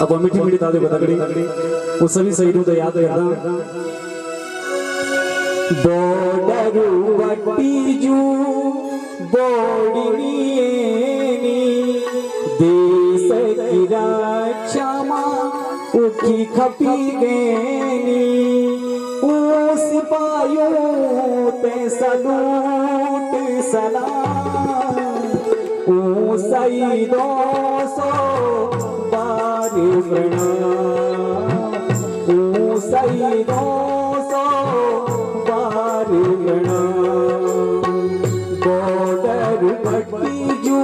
अब मीठी मीठी दादे बतगड़ी वो सभी शहीदों को याद करना। बॉर्डर बट्टीजू बोड़नी देश की रक्षा उठी खपी गनी ओ सिपाहियों ते सलूट सलाम ओ शहीदों सो बार प्रणाम ओ शहीदों सो बार प्रणाम। बॉर्डर बट्टीजू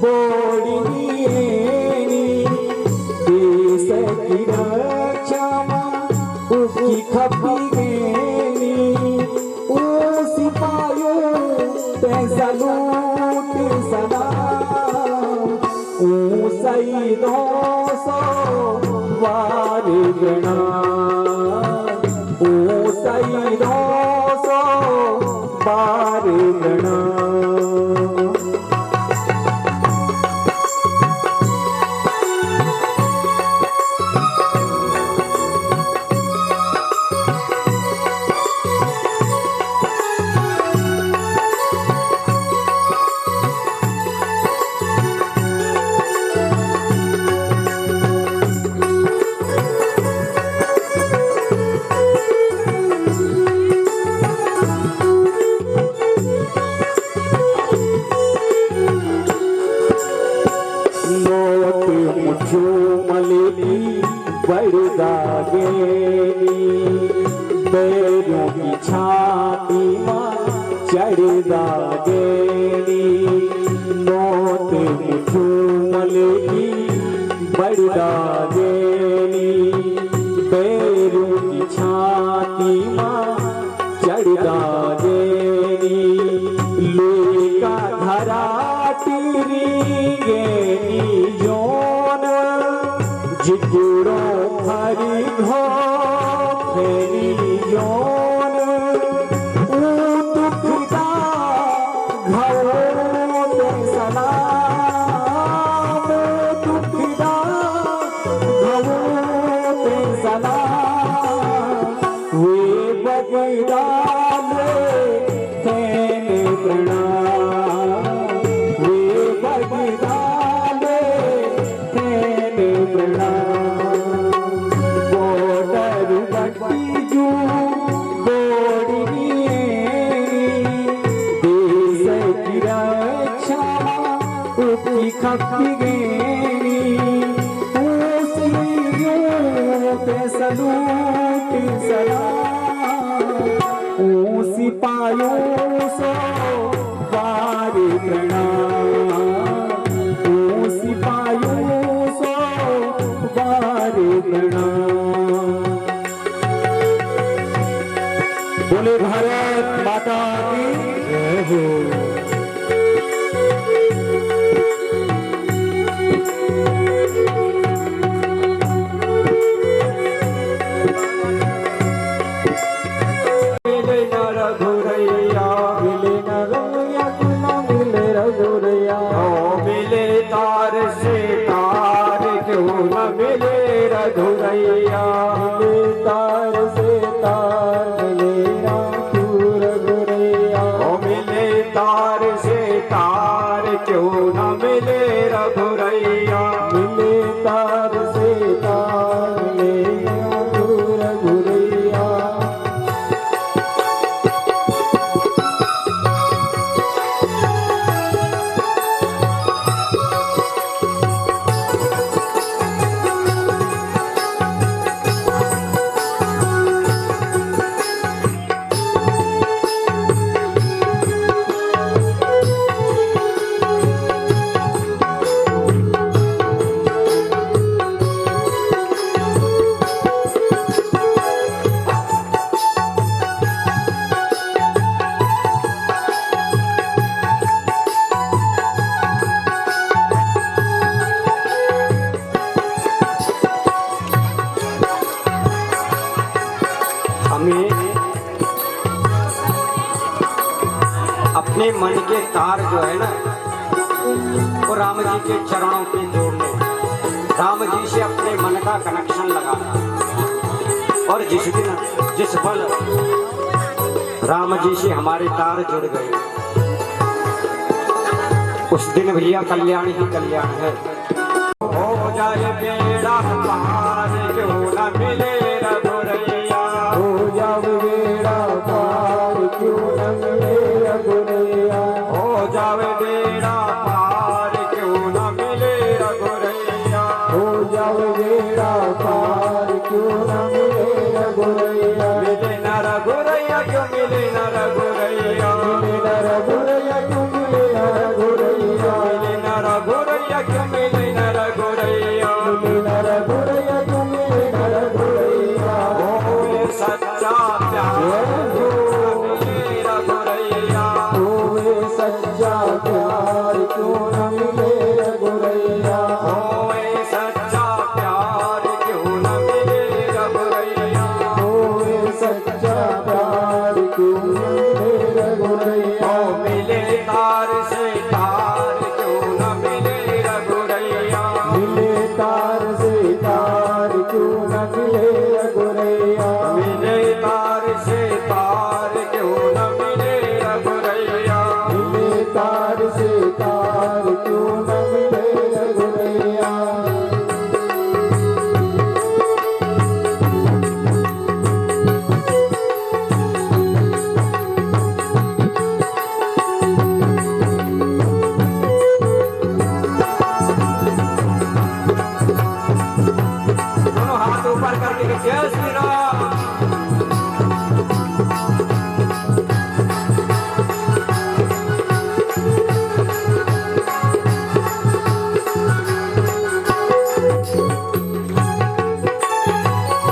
बोड़नी देश की रक्षा उठी खपी गनी ओ सिपाहियों ते सलूट सलाम ओ शहीदों सो बार प्रणाम ओ शहीदों सो बार प्रणाम। बैरों की छाती में चढ़ दागेनी मौत मुझूमल की बढ़ दागेनी बैरों की छाती में चढ़ दागेनी लेका धरा टीरी गेनी जोन जिगरों हरी घो फेरी जोन दुखदा घरों ते सलाम दुखदा घरों ते सलाम वे बगदाले तेने प्रणाम वे बगदाले तेने प्रणाम। बट्टीजू बोड़नी देश की रक्षा उठी खपी गनी पे सलूट सलाम ओ सिपाहियों सो बार प्रणाम ओ सिपाहियों सो बार प्रणाम। बोले भारत माता की जय हो। मिले तार से तार क्यों न मिले रघुरैया मिले तार से तार मिले रघुरैया मिले तार से तार क्यों न मिले रघुरैया मिले तार से तार मिले रघुरैया। अपने मन के तार जो है ना वो राम जी के चरणों पे जोड़ने राम जी से अपने मन का कनेक्शन लगाना। और जिस दिन जिस पल राम जी से हमारे तार जुड़ गए, उस दिन भैया कल्याण ही कल्याण है। हो जाए बेड़ा पार क्यों न मिले रघुरैया, हो जावे बेड़ा पार क्यों न मिले रघुरैया, हो जावे बेड़ा पार क्यों न मिले रघुरैया, हो जावे बेड़ा पार क्यों न मिले रघुरैया, मिले न रघुरैया क्यों मिले न रघुरैया, मिले न रघुरैया क्यों मिले न रघुरैया, मिले न रघुरैया क्यों मिले न रघुरैया, मिले न रघुरैया क्यों मिले न रघुरैया, ओ सच्चा प्यार क्यों न मिले रघुरैया, होए सच्चा प्यार क्यों न मिले रघुरैया, होए सच्चा प्यार क्यों न मिले रघुरैया, होए सच्चा प्यार क्यों न मिले रघुरैया, ओ मिले तार से तार क्यों न मिले रघुरैया, मिले तार से तार क्यों न मिले रघुरैया, मिले तार से तार क्यों न मिले रघुरैया, मिले तार से तार क्यों न मिले रघुरैया। दोनों हाथ ऊपर करके जय श्री राम।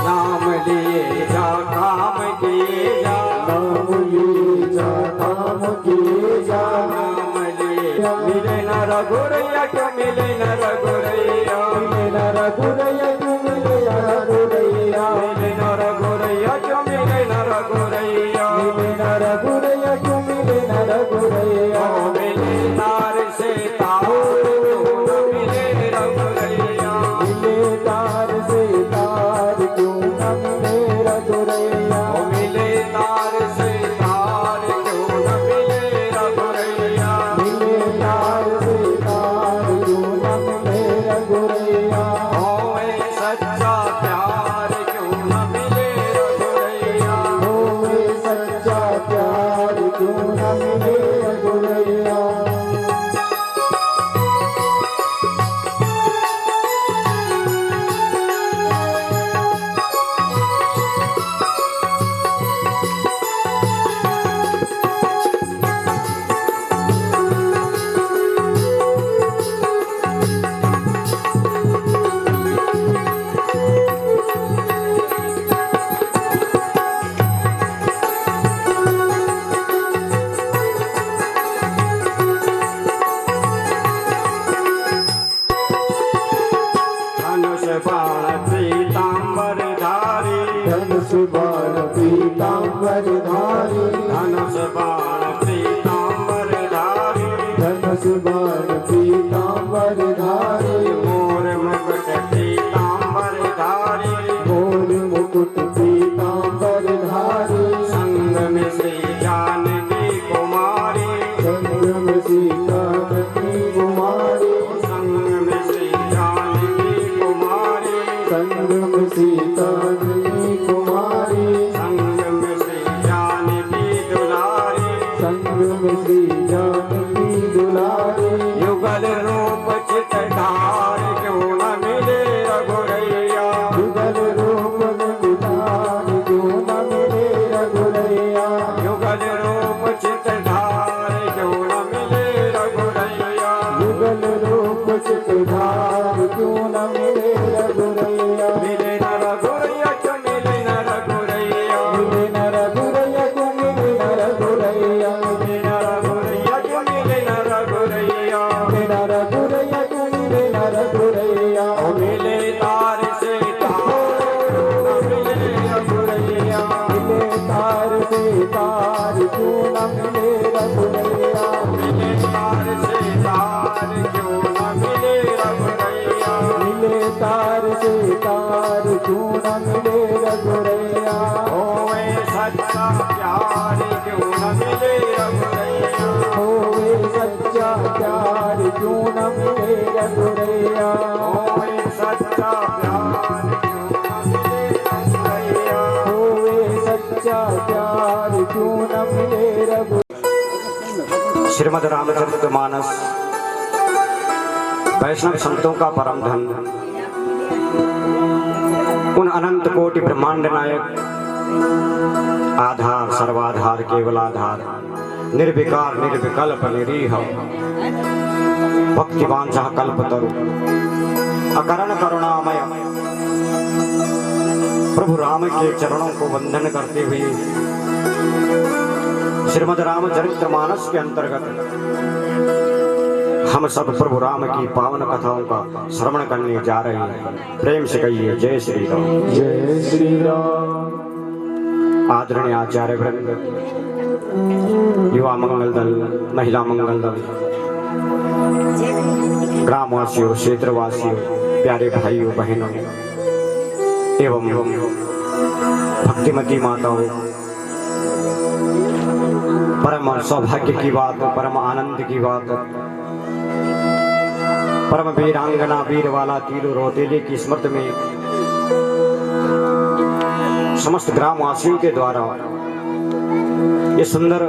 नाम लिए जा काम किए जा, नाम लिए जा काम किए जा, नाम लिए मिले न रघुरैया क्यों मिले न रघुरैया, मिले न रघुरैया क्यों मिले न रघुरैया, मिले न रघुरैया क्यों मिले न रघुरैया, मिले न रघुरैया क्यों मिले न रघुरैया, ओ मिले तार से तार क्यों न मिले रघुरैया, मिले तार से तार क्यों न मिले रघुरैया, ओ मिले तार से तार क्यों न मिले रघुरैया, मिले तार से तार क्यों न मिले रघुरैया, होए सच्चा प्यार क्यों न मिले रघुरैया, होए सच्चा प्यार क्यों न मिले रघुरैया। धनुष बाण पीताम्बर धारी, धनुष बाण पीताम्बर धारी, धनुष बाण पीताम्बर धारी, धनुष बाण पीताम्बर धारी, मोर मुकुट पीताम्बर धारी, मोर मुकुट पीताम्बर धारी, संग में श्री जानकी कुमारी, संग में सीता नंदी कुमारी, संग में श्री जानकी कुमारी, संग में सीता नंदी कुमारी, संग में श्री जानकी दुलारी, संग में श्री जानकी दुलारी, युगल रूप चित धार क्यों न मिले रघुरैया, युगल रूप निधान क्यों न मिले रघुरैया, युगल रूप चित धार क्यों न मिले रघुरैया, युगल रूप चितधार क्यों न मिले रघुरैया, मिले न रघुरैया क्यों मिले न रघुरैया, मिले न रघुरैया क्यों मिले न रघुरैया, मिले न रघुरैया क्यों मिले न रघुरैया, मिले न रघुरैया क्यों मिले न रघुरैया, न मिले रघुरैया होवे सच्चा प्यार क्यों न मिले रघुरैया होवे सच्चा प्यार क्यों न मिले रघुरैया होवे सच्चा प्यार क्यों न मिले रघुरैया होवे सच्चा प्यार क्यों न मिले रघु श्रीमद् रामचरितमानस वैष्णव संतों का परम धन, उन अनंत कोटि ब्रह्मांड नायक आधार सर्वाधार केवल आधार निर्विकार निर्विकल्प निरीह भक्तिवान सह कल्पतरु अकरण करुणामय प्रभु राम के चरणों को वंदन करते हुए श्रीमद् रामचरितमानस के अंतर्गत हम सब प्रभु राम की पावन कथाओं का श्रवण करने जा रहे हैं। प्रेम से कहिए जय श्री राम। जय श्री राम। आदरणीय आचार्य वृंद, युवा मंगल दल, महिला मंगल दल, ग्रामवासियों, क्षेत्रवासियों, प्यारे भाइयों बहनों एवं भक्तिमती माताओं, परम सौभाग्य की बात, परम आनंद की बात, परम वीरांगना वीरवाला तीलू रोतेले की स्मृति में समस्त ग्रामवासियों के द्वारा ये सुंदर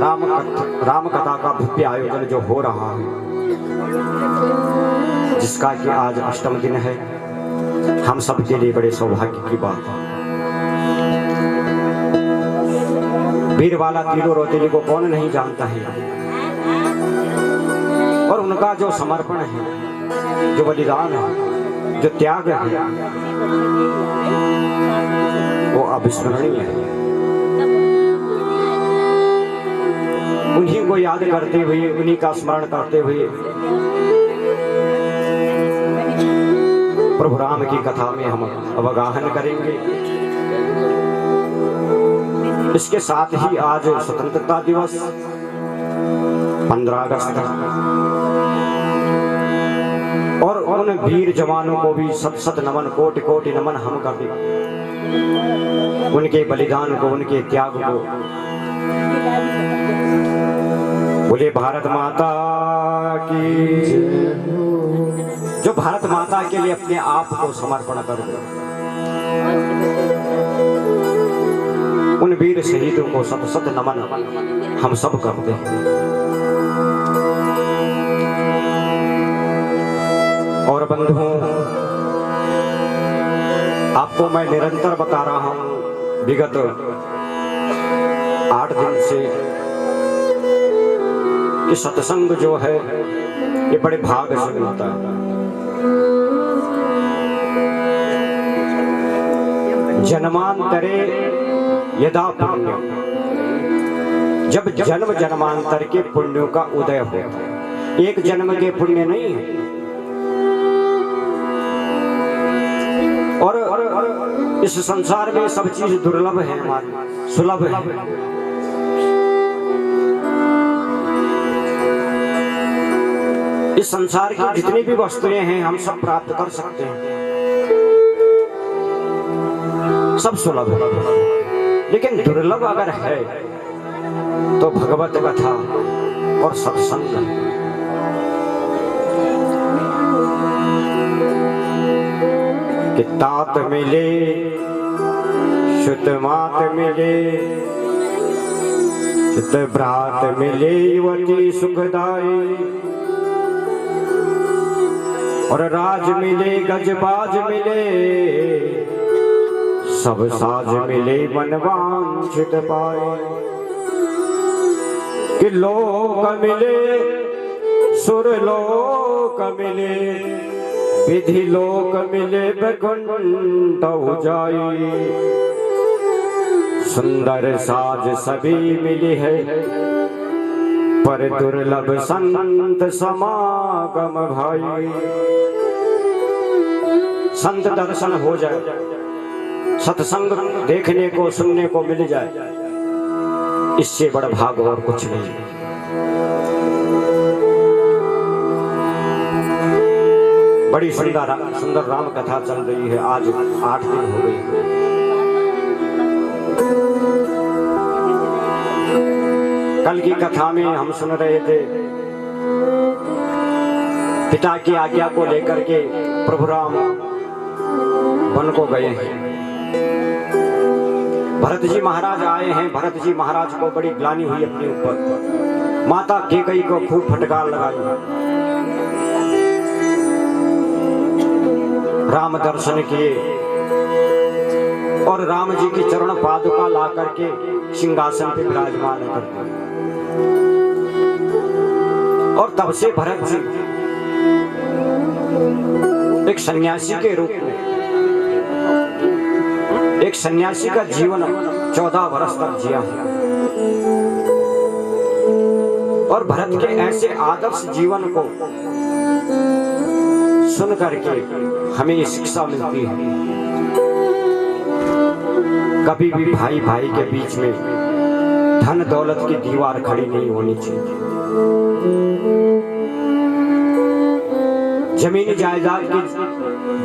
राम कथा का भव्य आयोजन जो हो रहा है, जिसका कि आज अष्टम दिन है, हम सब के लिए बड़े सौभाग्य की बात है। वीरवाला तीलू रोतेले को कौन नहीं जानता है, और उनका जो समर्पण है, जो बलिदान है, जो त्याग है, वो अविस्मरणीय है। उन्हीं को याद करते हुए, उन्हीं का स्मरण करते हुए प्रभु राम की कथा में हम अवगाहन करेंगे। इसके साथ ही आज स्वतंत्रता दिवस 15 अगस्त, और उन वीर जवानों को भी सत सत नमन, कोटि कोटि नमन हम करते, उनके बलिदान को, उनके त्याग को। बोले भारत माता की, जो भारत माता के लिए अपने आप को समर्पण कर दो, उन वीर शहीदों को सत सत नमन हम सब करते हैं। और बंधुओं, आपको मैं निरंतर बता रहा हूं विगत 8 दिन से कि सत्संग जो है ये बड़े भाग से मिलता है। जन्मांतरे यदा पुण्य, जब जन्म जन्मांतर के पुण्यों का उदय होता है, एक जन्म के पुण्य नहीं है। और इस संसार में सब चीज दुर्लभ है, हमारी सुलभ है। इस संसार की जितनी भी वस्तुएं हैं हम सब प्राप्त कर सकते हैं, सब सुलभ है। लेकिन दुर्लभ अगर है तो भगवत कथा और सत्संग। कि तात मिले शुद्ध मात मिले, चित भ्रात मिले युवती सुखदाई, और राज मिले गजबाज मिले, सब साज मिले मन वांछित पाए। कि लोक मिले सुर लोक मिले, विधि लोक मिले बैकुंठ जाई, सुंदर साज सभी मिली है, पर दुर्लभ संत समागम भाई। संत दर्शन हो जाए, सत्संग देखने को सुनने को मिल जाए, इससे बड़ा भाग और कुछ नहीं। बड़ी सुंदर राम कथा चल रही है। आज 8 दिन हो गए। कल की कथा में हम सुन रहे थे, पिता की आज्ञा को लेकर के प्रभु राम वन को गए हैं। भरत जी महाराज आए हैं। भरत जी महाराज को बड़ी ग्लानि हुई अपने ऊपर। माता कैकेयी को खूब फटकार लगाई। राम दर्शन किए और राम जी की चरण पादुका ला करके सिंहासन पे विराजमान करते। और तब से भरत जी एक सन्यासी के रूप में, एक सन्यासी का जीवन 14 वर्ष तक जिया है। और भरत के ऐसे आदर्श जीवन को सुन करके हमें ये शिक्षा मिलती है, कभी भी भाई भाई के बीच में धन दौलत की दीवार खड़ी नहीं होनी चाहिए। जमीनी जायदाद की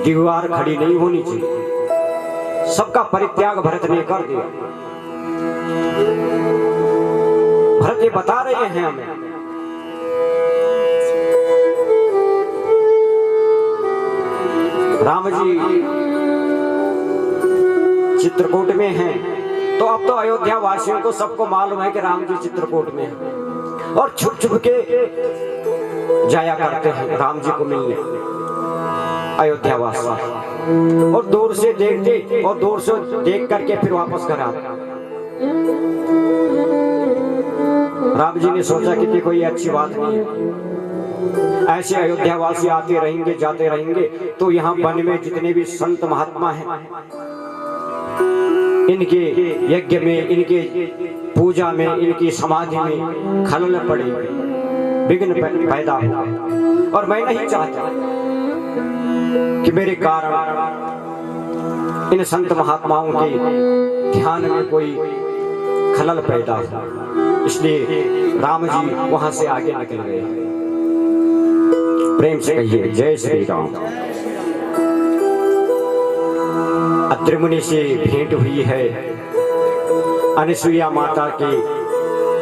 दीवार खड़ी नहीं होनी चाहिए। सबका परित्याग भरत ने कर दिया। भरत ये बता रहे हैं हमें, राम जी चित्रकूट में हैं, तो अब तो अयोध्या वासियों को सबको मालूम है कि राम जी चित्रकूट में हैं। और छुप छुप के जाया करते हैं राम जी को मिलने अयोध्या वासी। और दूर से देखते और दूर से देख करके फिर वापस घर आते। राम जी ने सोचा कि देखो ये अच्छी बात नहीं है। ऐसे अयोध्या वासी आते रहेंगे जाते रहेंगे तो यहाँ वन में जितने भी संत महात्मा हैं, इनके यज्ञ में, इनके पूजा में, इनकी समाधि में खलल पड़े, विघ्न पैदा हो। और मैं नहीं चाहता कि मेरे कारण इन संत महात्माओं के ध्यान में कोई खलल पैदा हो। इसलिए राम जी वहां से आगे निकल गए। प्रेम से कहिए जय श्री राम। अत्रि मुनि से भेंट हुई है। अनसुईया माता के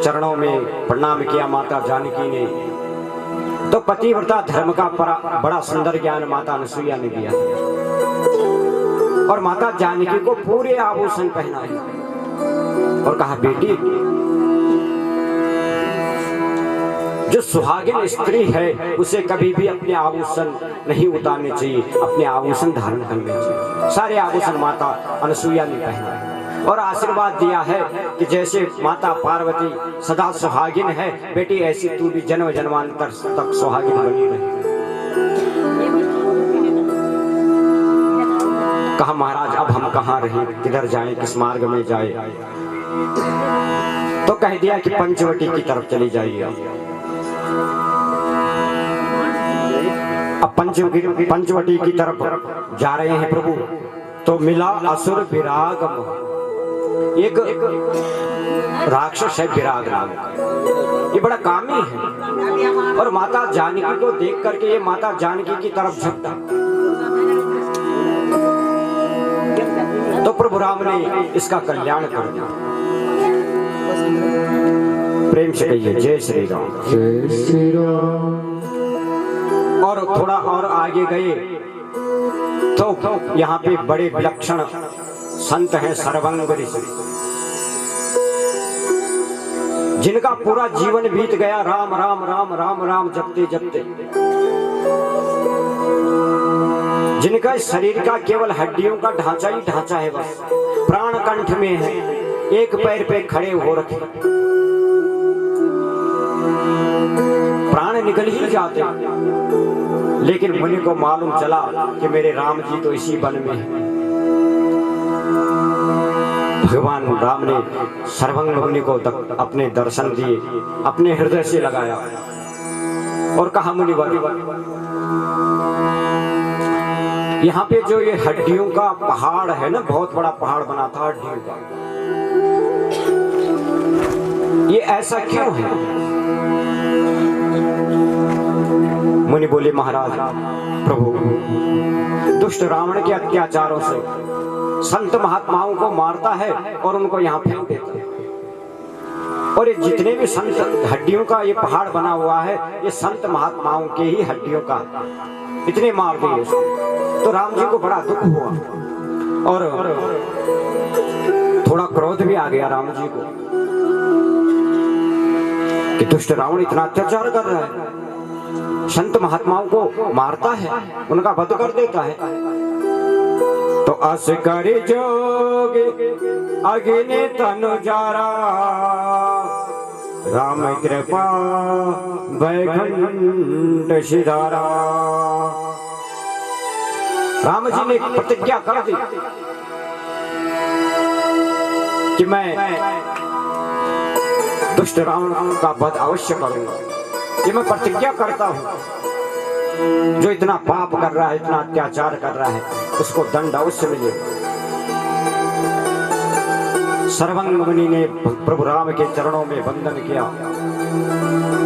चरणों में प्रणाम किया माता जानकी ने। तो पतिव्रता धर्म का बड़ा सुंदर ज्ञान माता अनसुईया ने दिया और माता जानकी को पूरे आभूषण पहनाए और कहा, बेटी जो सुहागिन स्त्री है उसे कभी भी अपने आभूषण नहीं उतारने चाहिए, अपने आभूषण धारण करने चाहिए। सारे आभूषण माता अनसुईया ने पहनाए और आशीर्वाद दिया है कि जैसे माता पार्वती सदा सुहागिन है, बेटी ऐसी तू भी जन्म जन्मांतर तक सुहागिन बनी रहे। कहा, महाराज अब हम कहाँ रहे, किधर जाएं, किस मार्ग में जाए? तो कह दिया कि पंचवटी की तरफ चली जाइए। अब पंचवटी की तरफ जा रहे हैं प्रभु, तो मिला असुर विरागम। एक राक्षस है विराग नाम, ये बड़ा कामी है। और माता जानकी को देख करके ये माता जानकी की तरफ झुकता। तो प्रभु राम ने इसका कल्याण कर दिया। प्रेम से कहिए जय श्री राम। जय श्री राम। और थोड़ा और आगे गए तो यहाँ पे बड़े विलक्षण संत हैं सर्वंग ऋषि, जिनका पूरा जीवन बीत गया राम राम राम राम राम जपते जपते। जिनका शरीर का केवल हड्डियों का ढांचा ही ढांचा है, बस प्राण कंठ में है, एक पैर पे खड़े हो रखे, प्राण निकल ही जाते। लेकिन मुनि को मालूम चला कि मेरे राम जी तो इसी वन में है। भगवान राम ने सर्वंग मुनि को अपने दर्शन दिए, अपने हृदय से लगाया और कहा, मुनि यहाँ पे जो ये हड्डियों का पहाड़ है ना, बहुत बड़ा पहाड़ बना था हड्डियों का, ये ऐसा क्यों है? मुनि बोले महाराज प्रभु, दुष्ट रावण के अत्याचारों से संत महात्माओं को मारता है और उनको यहाँ फेंक देता है, और ये जितने भी संत हड्डियों का ये पहाड़ बना हुआ है, ये संत महात्माओं के ही हड्डियों का, इतने मार दिए उसको। तो राम जी को बड़ा दुख हुआ और थोड़ा क्रोध भी आ गया राम जी को कि दुष्ट रावण इतना अत्याचार कर रहा है, संत महात्माओं को मारता है, उनका वध कर देता है। तो अस कर जोग अग्नि तनु जारा, राम कृपा वैकुंठ सिधारा। राम जी ने प्रतिज्ञा कर दी कि मैं दुष्ट रावण का वध अवश्य करूंगा, ये मैं प्रतिज्ञा करता हूं। जो इतना पाप कर रहा है, इतना अत्याचार कर रहा है, उसको दंड अवश्य मिलेगा। सर्वंग मुनि ने प्रभु राम के चरणों में वंदन किया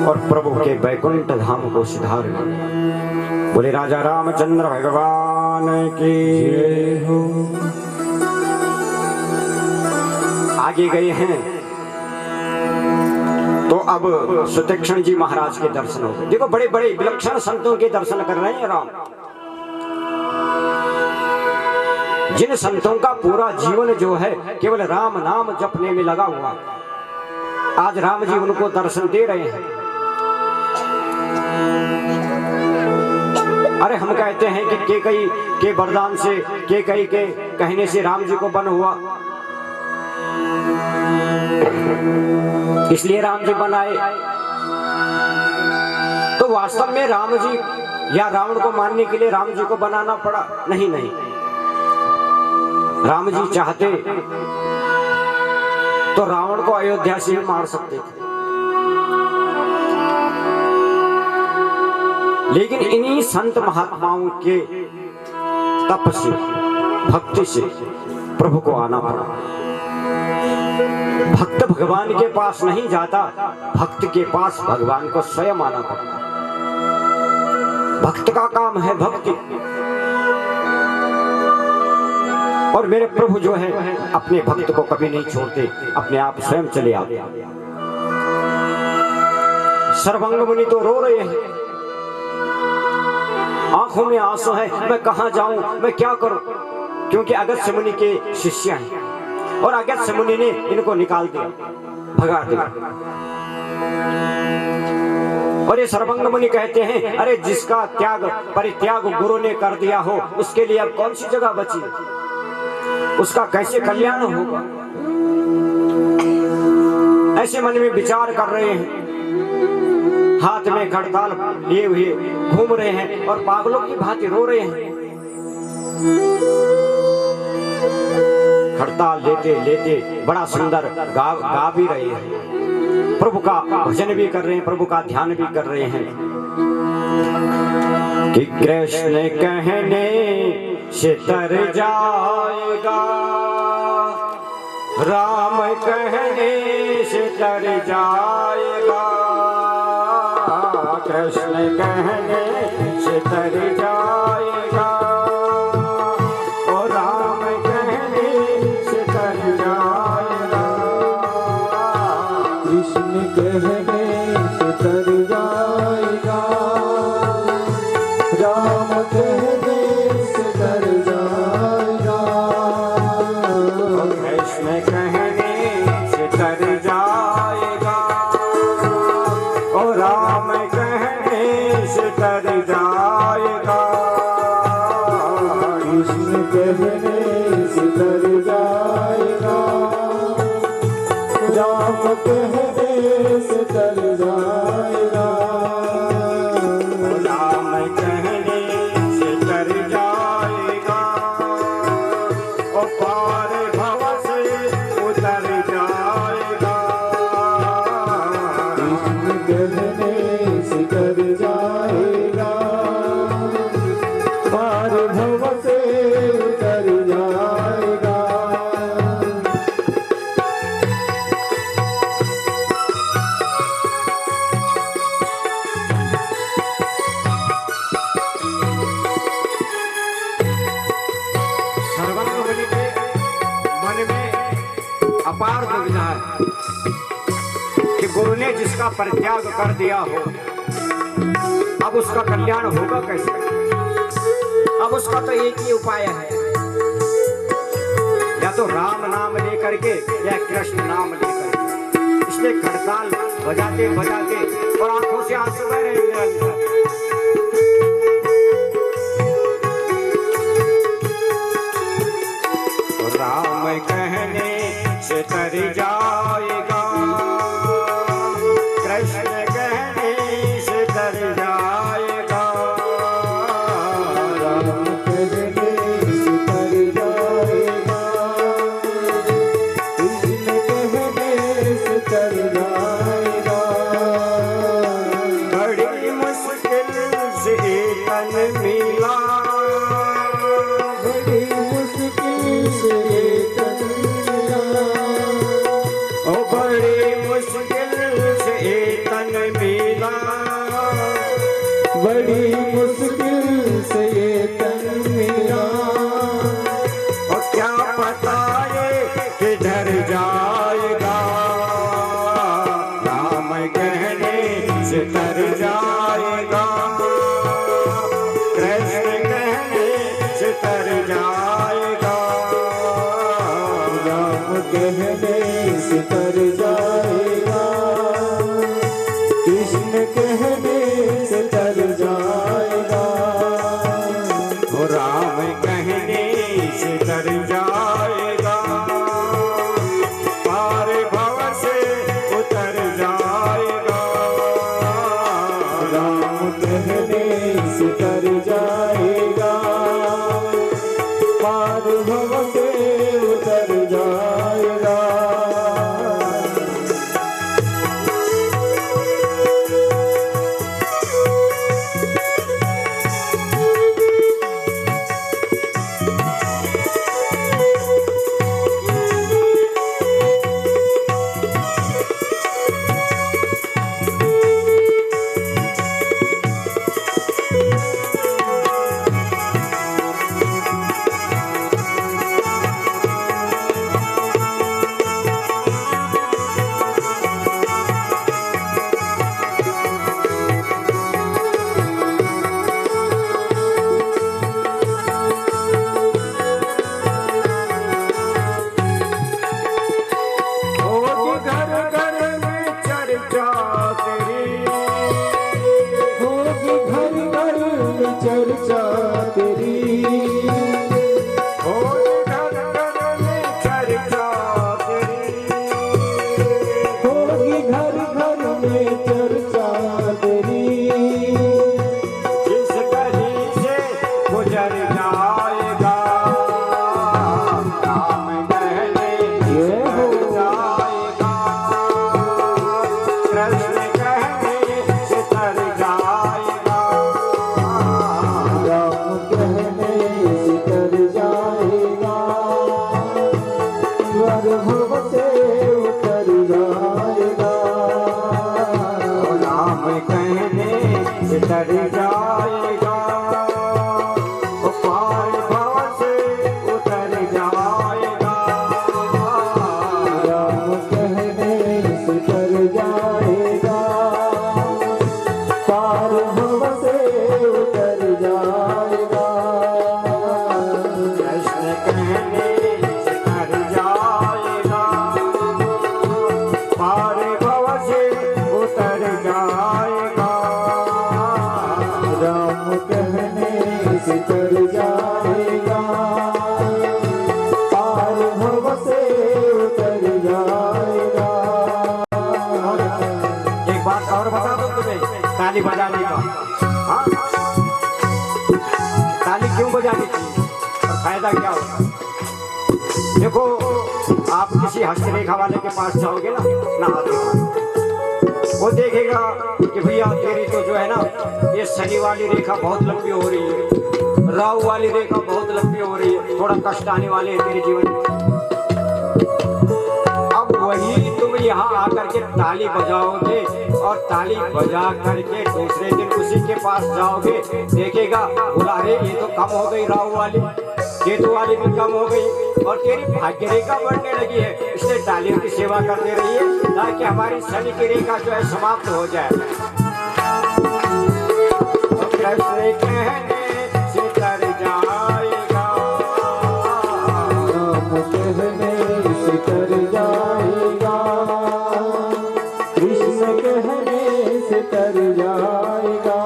और प्रभु के वैकुंठ धाम को सिधार लिया। बोले राजा रामचंद्र भगवान की जय हो। आगे गए हैं तो अब सुतीक्ष्ण जी महाराज के दर्शन हो गए। देखो बड़े बड़े विलक्षण संतों के दर्शन कर रहे हैं राम। जिन संतों का पूरा जीवन जो है केवल राम नाम जपने में लगा हुआ, आज राम जी उनको दर्शन दे रहे हैं। अरे हम कहते हैं कि केकई के वरदान से, केकई के कहने से राम जी को वन हुआ, इसलिए राम जी बनाए। तो वास्तव में राम जी या रावण को मारने के लिए राम जी को बनाना पड़ा? नहीं नहीं, राम जी चाहते तो रावण को अयोध्या से ही मार सकते थे, लेकिन इन्हीं संत महात्माओं के तप से, भक्ति से प्रभु को आना पड़ा। भक्त भगवान के पास नहीं जाता, भक्त के पास भगवान को स्वयं आना पड़ता। भक्त का काम है भक्ति, और मेरे प्रभु जो है अपने भक्त को कभी नहीं छोड़ते, अपने आप स्वयं चले आते। सर्वंग मुनि तो रो रहे हैं, आंखों में आंसू है, मैं कहां जाऊं, मैं क्या करूं, क्योंकि अगस्त्य मुनि के शिष्य हैं और अगस्त्य मुनि ने इनको निकाल दिया, भगा दिया। और ये सर्वंग मुनि कहते हैं अरे जिसका त्याग परित्याग गुरु ने कर दिया हो, उसके लिए अब कौन सी जगह बची, उसका कैसे कल्याण होगा। ऐसे मन में विचार कर रहे हैं, हाथ में खड़ताल लिए हुए घूम रहे हैं और पागलों की भांति रो रहे हैं। खड़ताल लेते लेते बड़ा सुंदर गा भी रहे हैं, प्रभु का भजन भी कर रहे हैं, प्रभु का ध्यान भी कर रहे हैं कि कृष्ण कहने से तर जाएगा, राम कहने से तर जाएगा, कृष्ण कहने से तर जाएगा, और राम कहने से तर जाएगा, कृष्ण कहने से तर जाएगा, राम कहने से तर जाएगा, कृष्ण कहने से तर जाएगा, और राम कहने से तर जाएगा, कृष्ण कहने से तर जाएगा, राम कहने से तर जाएगा, राम कहने से तर जाएगा, और पार भव से उतर जाएगा, कृष्ण कहने से तर जाएगा, का परित्याग कर दिया हो, अब उसका कल्याण होगा कैसे? अब उसका तो एक ही उपाय है, या तो राम नाम लेकर के या कृष्ण नाम लेकर के। इसलिए खड़ताल बजाते बजाते और आंखों से आंसू बह रहे निरंतर। राम कहने से तर जाएगा, कृष्ण कहने से तर जाएगा। राम कहने से तर जाएगा, कृष्ण कहने से तर जाएगा। बड़ी मुश्किल से तन मिला, बड़ी मुश्किल से तन मिला, ओ बड़ी मुश्किल से तन मिला। बड़ी मुश्किल से ये तन मिला। और क्या पता ये किधर जाएगा, राम कहने से तर जाएगा, कृष्ण कहने से तर जाएगा। राम कहने से तर जाएगा, कृष्ण कहने से तर जाएगा। वो राम कहने से तर जाएगा, पार भव से उतर जाएगा। राम कहने से तर जाएगा, पार भव से उतर जाएगा। होगी घर घर में चर्चा तेरी, होगी घर घर में चर्चा तेरी, होगी घर घर में चर्चा तेरी। होगी घर घर में चर्चा तेरी। जिस गली से गुजर जाएगा, राम कहने ये हो जाएगा, कृष्ण कहने से तर जाएगा। राम कहने से तर जाएगा, वर भव से उतर जाएगा। राम कहने से तर जाएगा, वो पार भव से उतर जाएगा। राम कहने से तर जाएगा, पार भव से उतर जाएगा। कृष्ण कहने से तर जाएगा, पार भव से उतर जाएगा। राम कहने से तर जाएगा, पार भव से उतर जाएगा। एक बात और बता दो तुम्हें, ताली बजाने का। हाँ? ताली क्यों बजानी चाहिए और फायदा क्या होगा? देखो, आप किसी हस्तरेखा वाले के पास जाओगे ना हाथ दिखाने, वो देखेगा कि भैया तेरी तो जो है ना, ये शनि वाली रेखा बहुत लंबी हो रही है, राहु वाली रेखा बहुत लंबी हो रही है, थोड़ा कष्ट आने वाले हैं तेरे जीवन में। अब वही तुम यहाँ आकर के ताली बजाओगे और ताली बजा करके दूसरे दिन उसी के पास जाओगे, देखेगा बोला अरे ये तो कम हो गई राहु वाली, केतु वाली भी कम हो गई और तेरी भाग्य रेखा बढ़ने लगी है। इसलिए डालियों की सेवा करते रहिए ताकि हमारी शनि की रेखा जो है समाप्त हो जाए। तो कृष्ण कहने से तर जाएगा, राम कहने से तर जाएगा, कृष्ण कहने से तर जाएगा।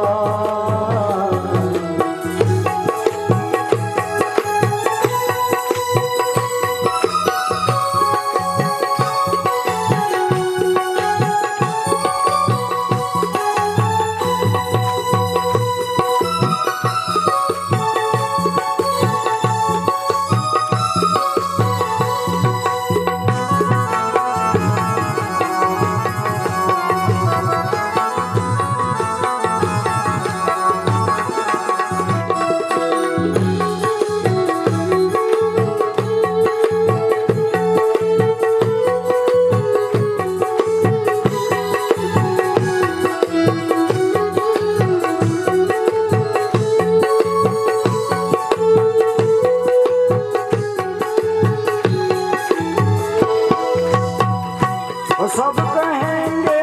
सब कहेंगे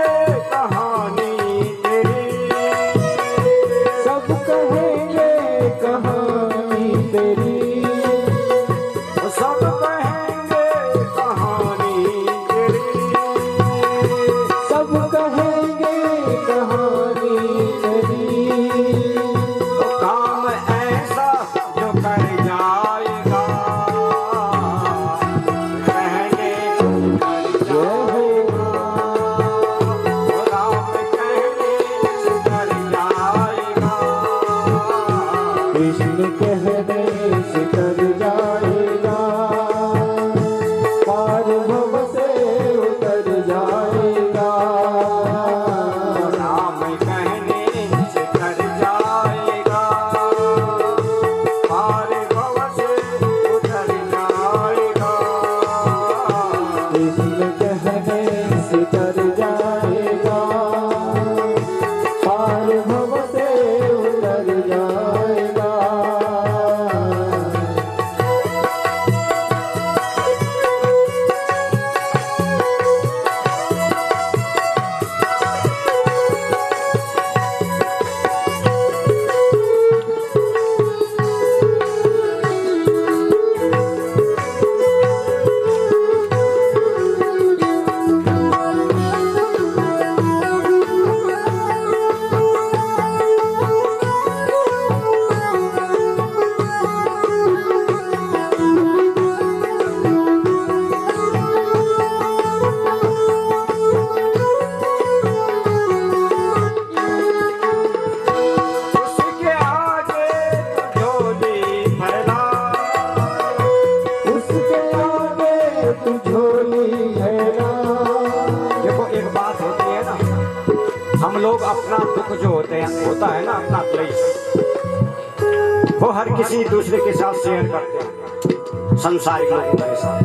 कहानी तेरी, सब कहेंगे कहानी तेरी, सब कहेंगे कहानी तेरी, सब कहेंगे कहानी तेरी। तो काम ऐसा जो कर जाएगा, कहने को कर जाएगा, तो राम कहने से कर जाएगा। कृष्ण कहने से तर जाएगा, पार भव से उतर जाएगा। राम कहने से कर जाएगा, पार भव से उतर जाएगा। कृष्ण कहने से तर जाएगा, पार भव से उतर जाएगा। उसके आगे तो झोली फैला, उसके आगे तू झोली फैला। देखो एक बात होती है ना, हम लोग अपना दुख जो होता है ना, अपना क्लेश, वो हर किसी दूसरे के साथ शेयर करते हैं। संसारिक लोगों के साथ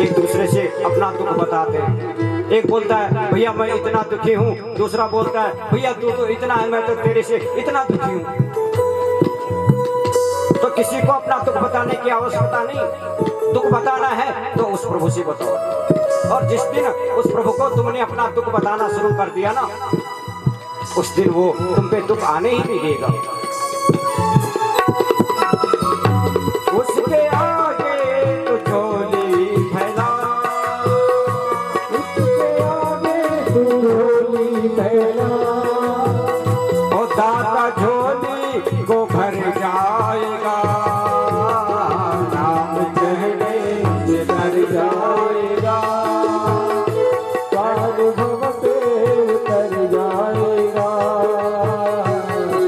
एक दूसरे से अपना दुख बताते हैं। एक बोलता है भैया मैं इतना दुखी हूँ, दूसरा बोलता है भैया तू तो इतना है, मैं तो तेरे से इतना दुखी हूँ। तो किसी को अपना दुख बताने की आवश्यकता नहीं। दुख बताना है तो उस प्रभु से बताओ। और जिस दिन उस प्रभु को तुमने अपना दुख बताना शुरू कर दिया ना, उस दिन वो तुम पे दुख आने ही नहीं देगा। उसके आगे तो झोली फैला, उसके आगे तू झोली फैला। ओ दाता झोली को भर जाएगा, राम कहने से तर जाएगा, पार भव से उतर जाएगा।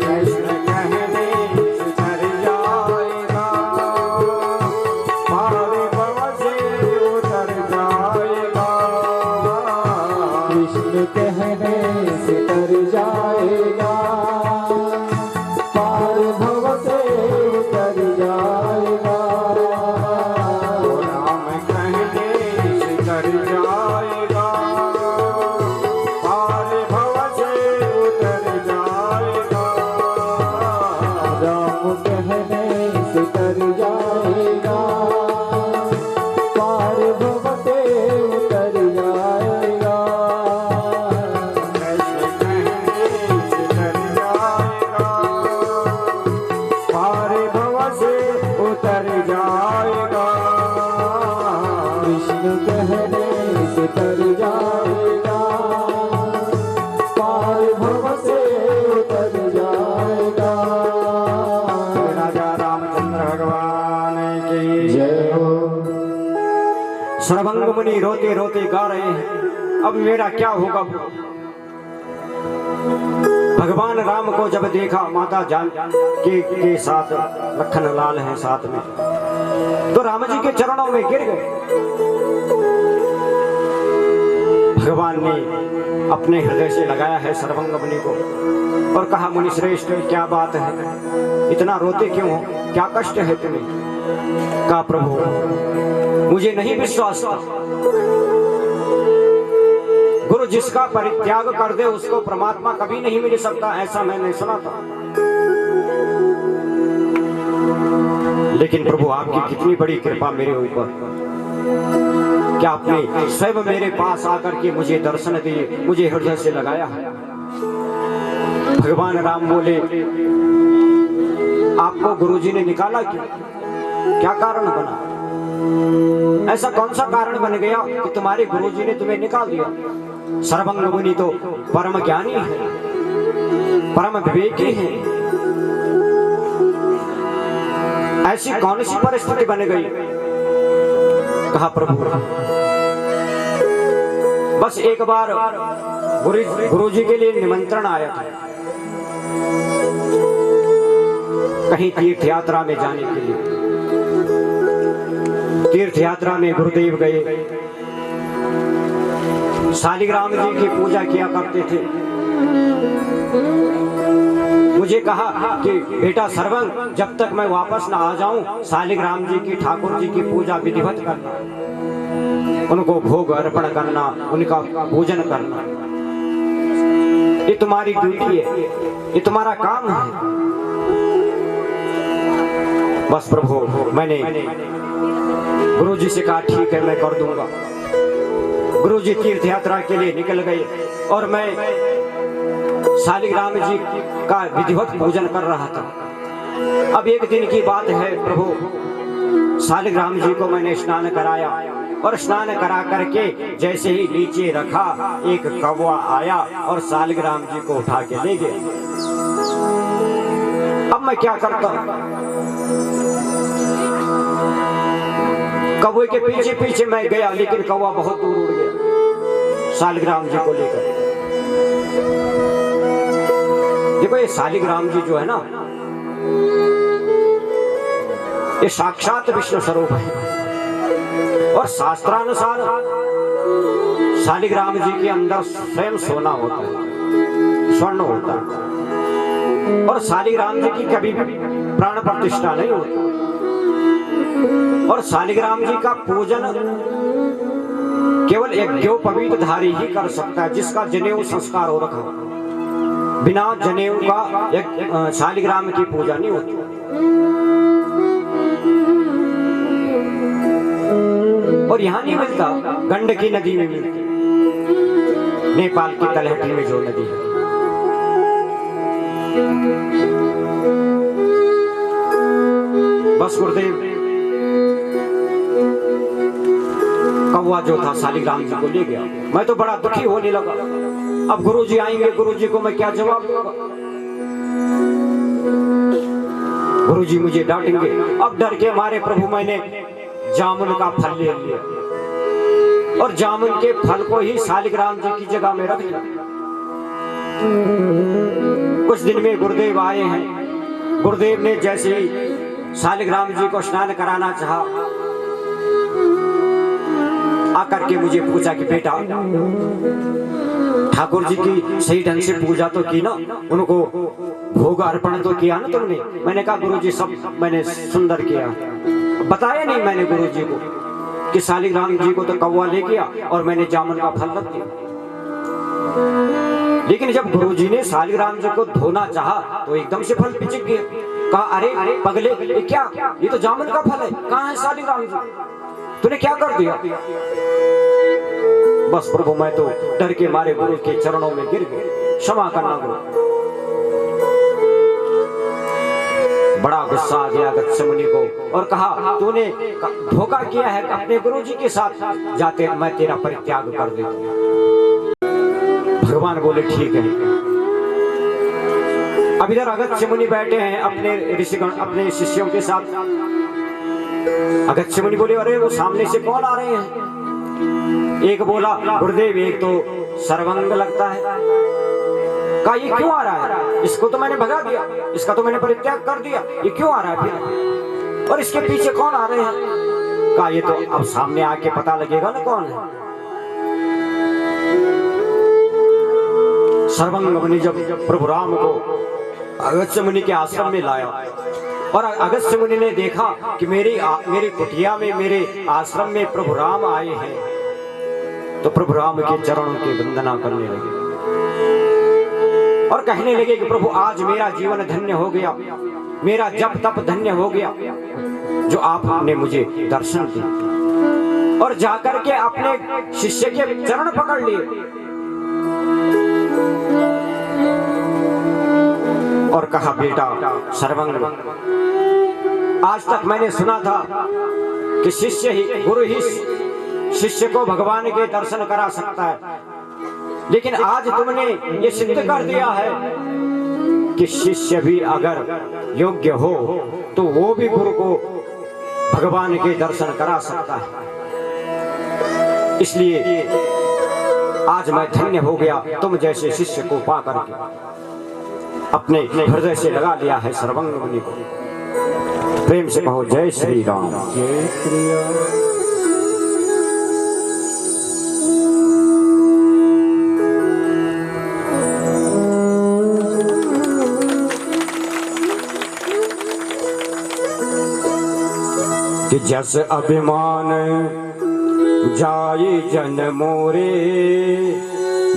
कृष्ण कहने से तर जाएगा, पार भव से उतर जाएगा। कृष्ण कहने से तर सर्वंग मुनि रोते रोते गा रहे हैं, अब मेरा क्या होगा। भगवान राम को जब देखा माता जानकी के साथ लखन लाल हैं साथ में, तो राम जी के चरणों में गिर गए। भगवान ने अपने हृदय से लगाया है सर्वंग मुनि को और कहा, मुनि श्रेष्ठ क्या बात है, इतना रोते क्यों हो, क्या कष्ट है तुम्हें। कहा, प्रभु मुझे नहीं विश्वास था, गुरु जिसका परित्याग कर दे उसको परमात्मा कभी नहीं मिल सकता, ऐसा मैंने सुना था। लेकिन प्रभु आपकी कितनी बड़ी कृपा मेरे ऊपर, क्या आपने स्वयं मेरे पास आकर के मुझे दर्शन दिए, मुझे हृदय से लगाया है। भगवान राम बोले, आपको गुरुजी ने निकाला क्यों, क्या कारण बना, ऐसा कौन सा कारण बन गया कि तुम्हारे गुरुजी ने तुम्हें निकाल दिया। सर्वंग मुनि तो परम ज्ञानी है, परम विवेकी है, ऐसी कौन सी परिस्थिति बन गई। कहा, प्रभु बस एक बार गुरुजी के लिए निमंत्रण आया था कहीं तीर्थ यात्रा में जाने के लिए। तीर्थ यात्रा में गुरुदेव गए, शालिग्राम जी की पूजा किया करते थे। मुझे कहा कि बेटा सर्वंग, जब तक मैं वापस ना आ जाऊं शालिग्राम जी की, ठाकुर जी की पूजा विधिवत करना, उनको भोग अर्पण करना, उनका पूजन करना, ये तुम्हारी ड्यूटी है, ये तुम्हारा काम है। बस प्रभु मैंने गुरुजी से कहा, ठीक है मैं कर दूंगा। गुरुजी तीर्थ यात्रा के लिए निकल गए और मैं शालिग्राम जी का विधिवत पूजन कर रहा था। अब एक दिन की बात है प्रभु, शालिग्राम जी को मैंने स्नान कराया और स्नान करा करके जैसे ही नीचे रखा, एक कौवा आया और शालिग्राम जी को उठा के ले गया। अब मैं क्या करता, कौवे के पीछे पीछे मैं गया, लेकिन कौवा बहुत दूर उड़ गया शालिग्राम जी को लेकर। देखो ये शालिग्राम जी जो है ना, ये साक्षात विष्णु स्वरूप है और शास्त्रानुसार शालिग्राम जी के अंदर स्वयं सोना होता है, स्वर्ण होता है और शालिग्राम जी की कभी भी प्राण प्रतिष्ठा नहीं होती। और शालिग्राम जी का पूजन केवल यज्ञोपवीतधारी ही कर सकता है, जिसका जनेऊ संस्कार हो रखा। बिना जनेऊ का शालिग्राम की पूजा नहीं होती। और यहाँ नहीं मिलता, गंडकी नदी में मिलती, नेपाल की तलहटी में जो नदी है। बस गुरुदेव कौवा जो था शालिग्राम जी को ले गया। मैं तो बड़ा दुखी होने लगा, अब गुरुजी आएंगे, गुरुजी को मैं क्या जवाब दूंगा, गुरुजी मुझे डांटेंगे। अब डर के मारे प्रभु मैंने जामुन का फल ले लिया और जामुन के फल को ही शालिग्राम जी की जगह में रख लिया। कुछ दिन में गुरुदेव आए हैं। गुरुदेव ने जैसे ही शालिग्राम जी को स्नान कराना चाहा, आकर के मुझे पूछा कि बेटा ठाकुर जी की सही ढंग से पूजा तो की ना, उनको भोग अर्पण तो किया ना तुमने। मैंने कहा गुरुजी सब मैंने सुंदर किया। बताया नहीं मैंने गुरुजी को कि शालिग्राम जी को तो कौवा ले गया और मैंने जामुन का फल रख दिया। लेकिन जब गुरुजी ने शालिग्राम जी को धोना चाहा तो एकदम से फल पिचक गया। कहा अरे पगले, ये क्या, ये तो जामुन का फल है, कहाँ है शालिग्राम जी, तूने क्या कर दिया। बस प्रभु मैं तो डर के मारे गुरु के चरणों में गिर गए, क्षमा करना गुरु। बड़ा गुस्सा आ गया गच्छ मुनि को और कहा तूने धोखा किया है अपने गुरुजी के साथ, जाते मैं तेरा परित्याग कर देता हूं। भगवान बोले ठीक है। अब इधर अगस्त्य मुनि बैठे हैं अपने ऋषिगण अपने शिष्यों के साथ। अगस्त्य मुनि बोले, अरे वो सामने से कौन आ रहे हैं? एक बोला गुरुदेव, एक तो सर्वंग लगता है। कहा ये क्यों आ रहा है? इसको तो मैंने भगा दिया, इसका तो मैंने परित्याग कर दिया, ये क्यों आ रहा है फिर? और इसके पीछे कौन आ रहे हैं? कहा ये तो अब सामने आके पता लगेगा ना कौन है। सर्वंग मुनि जब प्रभु राम को अगस्त्य मुनि के आश्रम में लाया और अगस्त्य मुनि ने देखा कि मेरी कुटिया में, मेरे आश्रम में प्रभु राम आए हैं, तो प्रभु राम के चरणों की वंदना करने लगे और कहने लगे कि प्रभु आज मेरा जीवन धन्य हो गया, मेरा जप तप धन्य हो गया जो आपने मुझे दर्शन दिए। और जाकर के अपने शिष्य के चरण पकड़ लिए और कहा, बेटा सर्वंग, आज तक मैंने सुना था कि शिष्य ही, गुरु ही शिष्य को भगवान के दर्शन करा सकता है, लेकिन आज तुमने ये सिद्ध कर दिया है कि शिष्य भी अगर योग्य हो तो वो भी गुरु को भगवान के दर्शन करा सकता है। इसलिए आज मैं धन्य हो गया तुम जैसे शिष्य को पा करके। अपने हृदय से लगा लिया है सर्वंग मुनि को। प्रेम से कहो जय श्री राम। जय श्री राम। कि जस अभिमान जाई जन मोरे,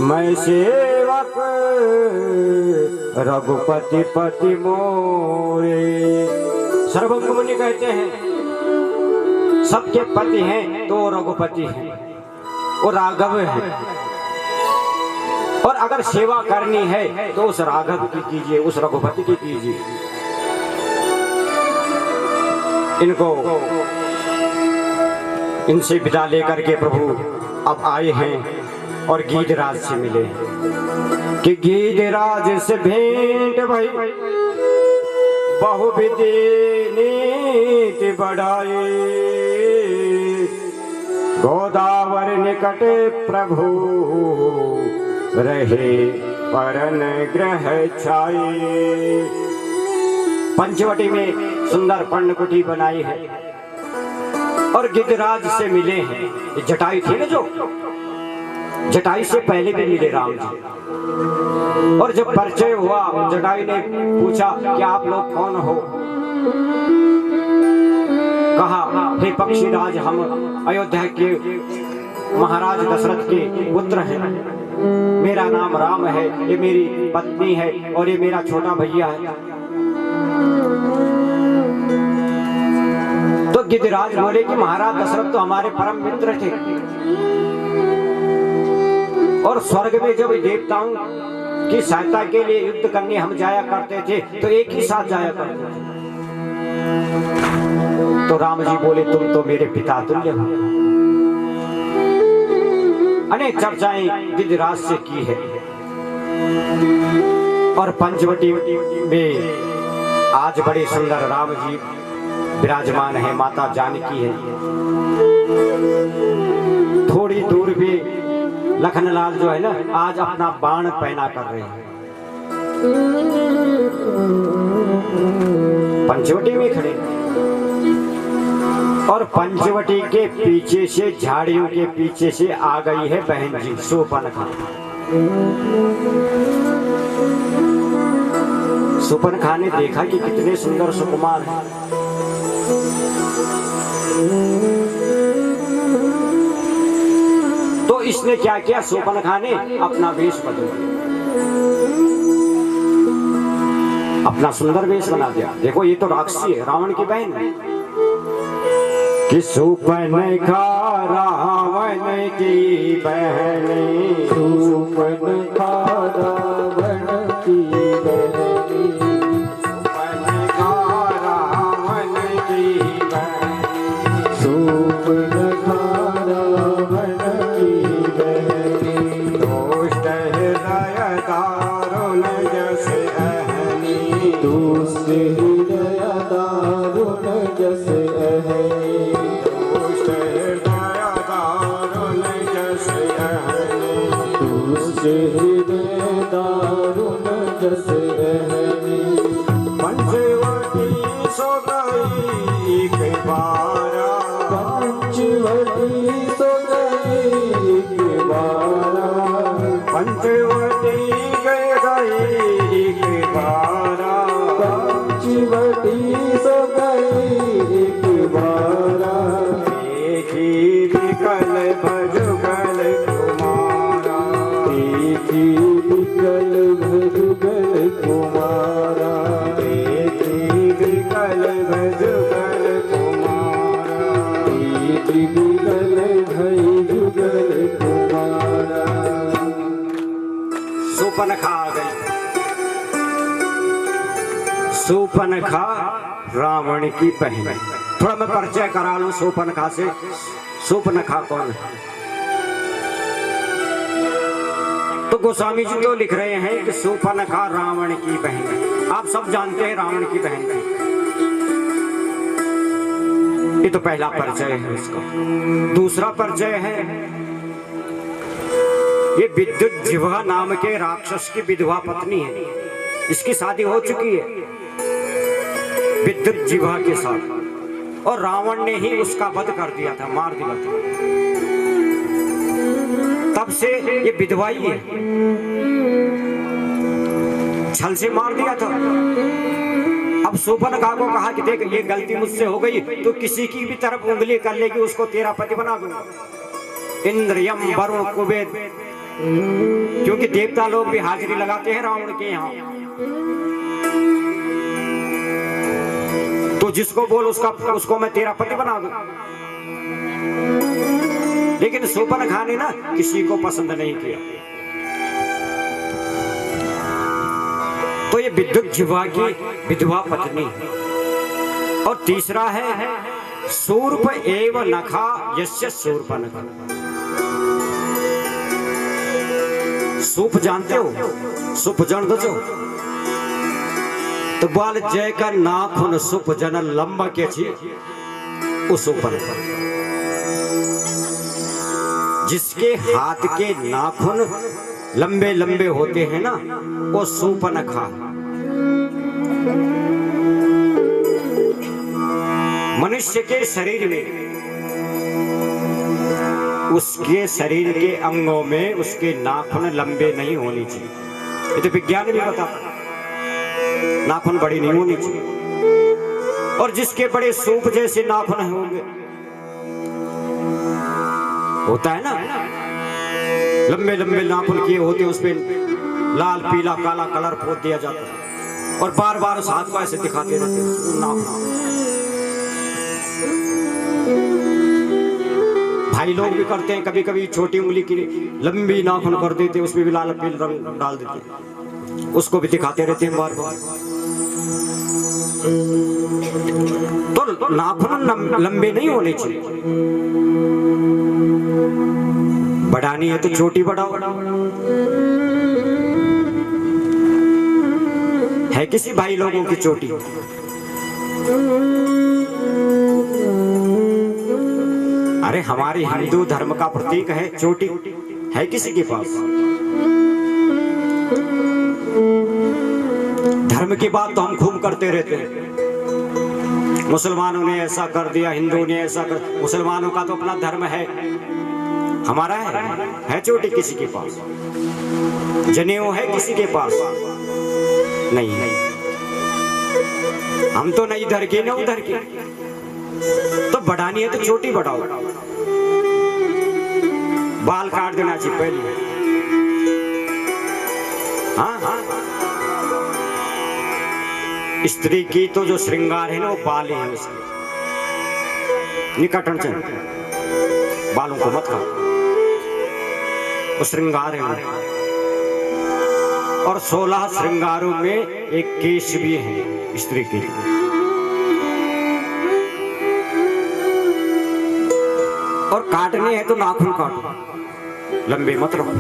मैं सेवक रघुपति पति मोरे। सर्वंग मुनि कहते हैं सबके पति हैं तो रघुपति हैं, वो राघव है, और अगर सेवा करनी है तो उस राघव की कीजिए, उस रघुपति की कीजिए। इनसे विदा लेकर के प्रभु अब आए हैं और गीधराज से मिले कि गीधराज से भेंट भई, बहुविधि नीति बढ़ाए, गोदावरी निकट प्रभु रहे परन ग्रह छाए। पंचवटी में सुंदर पर्णकुटी बनाई है और गिद्धराज से मिले हैं। जटाई थी ना, जो जटाई से पहले भी मिले राम जी, और जब परिचय हुआ जटाई ने पूछा कि आप लोग कौन हो? कहा, हे पक्षीराज, हम अयोध्या के महाराज दशरथ के पुत्र हैं, मेरा नाम राम है, ये मेरी पत्नी है और ये मेरा छोटा भैया है। तो गिद्धराज बोले कि महाराज दशरथ तो हमारे परम मित्र थे, और स्वर्ग में जब देवताओं की सहायता के लिए युद्ध करने हम जाया करते थे तो एक ही साथ जाया करते थे। तो राम जी बोले, तुम तो मेरे पिता तुल्य हो। अनेक चर्चाएं गिद्धराज से की है, और पंचवटी में आज बड़े सुंदर राम जी विराजमान है, माता जानकी है। थोड़ी दूर भी लखनलाल जो है ना, आज अपना बाण पहना कर रहे हैं, पंचवटी में खड़े। और पंचवटी के पीछे से, झाड़ियों के पीछे से आ गई है बहन जी शूर्पणखा। शूर्पणखा ने देखा कि कितने सुंदर सुकुमार हैं, तो इसने क्या किया, शूर्पणखा ने अपना वेश बदल दिया, अपना सुंदर वेश बना दिया। देखो ये तो राक्षसी है, रावण की बहन है। कि शूर्पणखा रावण की बहन, शूर्पणखा रावण की बहन, शूर्पणखा रावण की बहन, शूर्पणखा रावण की बहन, दुष्ट हृदय दारुण जस अहनी, दुष्ट हृदय दारुण जस अहनी, राक्षस रहनी। पंचवटी सो गई एक बारा, पंचवटी सो गई एक बारा, पंचवटी गई एक बारा, पंचवटी सो गई एक बारा। देखी विकल भजुगल कुमारा, देखी विकल भजुगल कुमारा, देखी विकल भजुगल कुमारा, देखी विकल भजुगल कुमारा। सूर्पनखा आ गई। सूर्पनखा रावण की बहन। थोड़ा मैं परिचय करा लूं सूर्पनखा से। सूर्पनखा कौन है? तो गोस्वामी जी तो लिख रहे हैं कि सूर्पनखा रावण की बहन है। आप सब जानते हैं रावण की बहन की। ये तो पहला परिचय है इसका। दूसरा परिचय है, ये विद्युत जिह्वा नाम के राक्षस की विधवा पत्नी है। इसकी शादी हो चुकी है विद्युत जिह्वा के साथ, और रावण ने ही उसका वध कर दिया था, मार दिया था। तब से ये विधवा ही है, छल से मार दिया था। अब सूर्पनखा को कहा कि देख ये गलती मुझसे हो गई, तो किसी की भी तरफ उंगली कर लेगी उसको तेरा पति बना दूंगा। इंद्र यम वरुण कुबेर, क्योंकि देवता लोग भी हाजिरी लगाते हैं रावण के यहाँ। तो जिसको बोल उसको मैं तेरा पति बना दूं। लेकिन सूर्पनखा ने ना किसी को पसंद नहीं किया। तो ये विद्युत जिह्वा की विधवा पत्नी। और तीसरा है सूर्प एव नखा यस्य सूर्पनखा। सूप जानते हो? सूप जान दो तो बाल जय का नाखून सुप जन लंबा के छी उस सूर्पनखा। जिसके हाथ के नाखून लंबे लंबे होते हैं ना, वो सूर्पनखा। मनुष्य के शरीर में, उसके शरीर के अंगों में उसके नाखून लंबे नहीं होने चाहिए। ये तो विज्ञान भी बताता है, नाखून बड़ी नहीं होनी चाहिए। और जिसके बड़े सूप जैसे नाखून होंगे, होता है ना लंबे लंबे नाखून किए होते, उस पे लाल पीला काला कलर पोत दिया जाता है, और बार बार उस हाथ को ऐसे दिखाते रहते नाखून। भाई लोग भी करते हैं, कभी कभी छोटी उंगली की लंबी नाखून कर देते, उसमें भी लाल पीला रंग डाल देते, उसको भी दिखाते रहते हैं बार बार। तो नाखून लंबे नहीं होने चाहिए। बढ़ानी है तो चोटी बढ़ाओ। है किसी भाई लोगों की चोटी? अरे हमारे हिंदू धर्म का प्रतीक है चोटी, है किसी के पास? धर्म की बात तो हम खूब करते रहते हैं। मुसलमानों ने ऐसा कर दिया, हिंदू ने ऐसा कर। मुसलमानों का तो अपना धर्म है, हमारा है चोटी किसी के पास? जनेऊ है किसी के पास? नहीं। हम तो नहीं इधर के न उधर के। तो बढ़ानी है तो चोटी बढ़ाओ। बाल काट देना चाहिए पहले। हाँ, स्त्री की तो जो श्रृंगार है ना, वो बाल है उसके। निकटन से बालों को मत खाओ, वो श्रृंगार है। और 16 श्रृंगारों में एक केश भी है स्त्री के लिए। और काटने हैं तो नाखून काटो, लंबे मत रखो।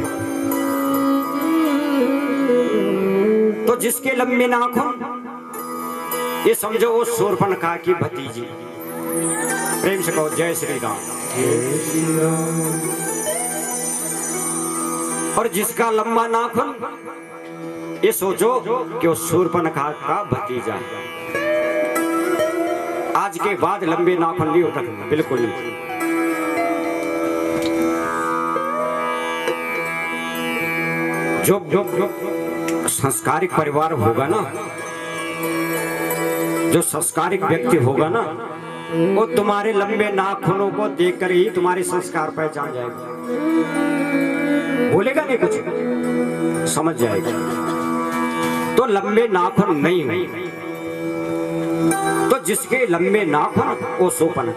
तो जिसके लंबे नाखून, ये समझो वो शूर्पणखा की भतीजी। प्रेम से कहो जय श्री राम। और जिसका लंबा नाखून, ये सोचो कि वो शूर्पणखा का भतीजा है। आज के बाद लंबे नाखून नहीं रखना, बिल्कुल नहीं। जो संस्कारिक परिवार होगा ना, जो संस्कारिक व्यक्ति होगा ना, वो तुम्हारे लंबे नाखूनों को देखकर ही तुम्हारे संस्कार पहचान जाएगा। बोलेगा नहीं कुछ, समझ जाएगा। तो लंबे नाखून नहीं हो, तो जिसके लंबे नाखून वो सोपन।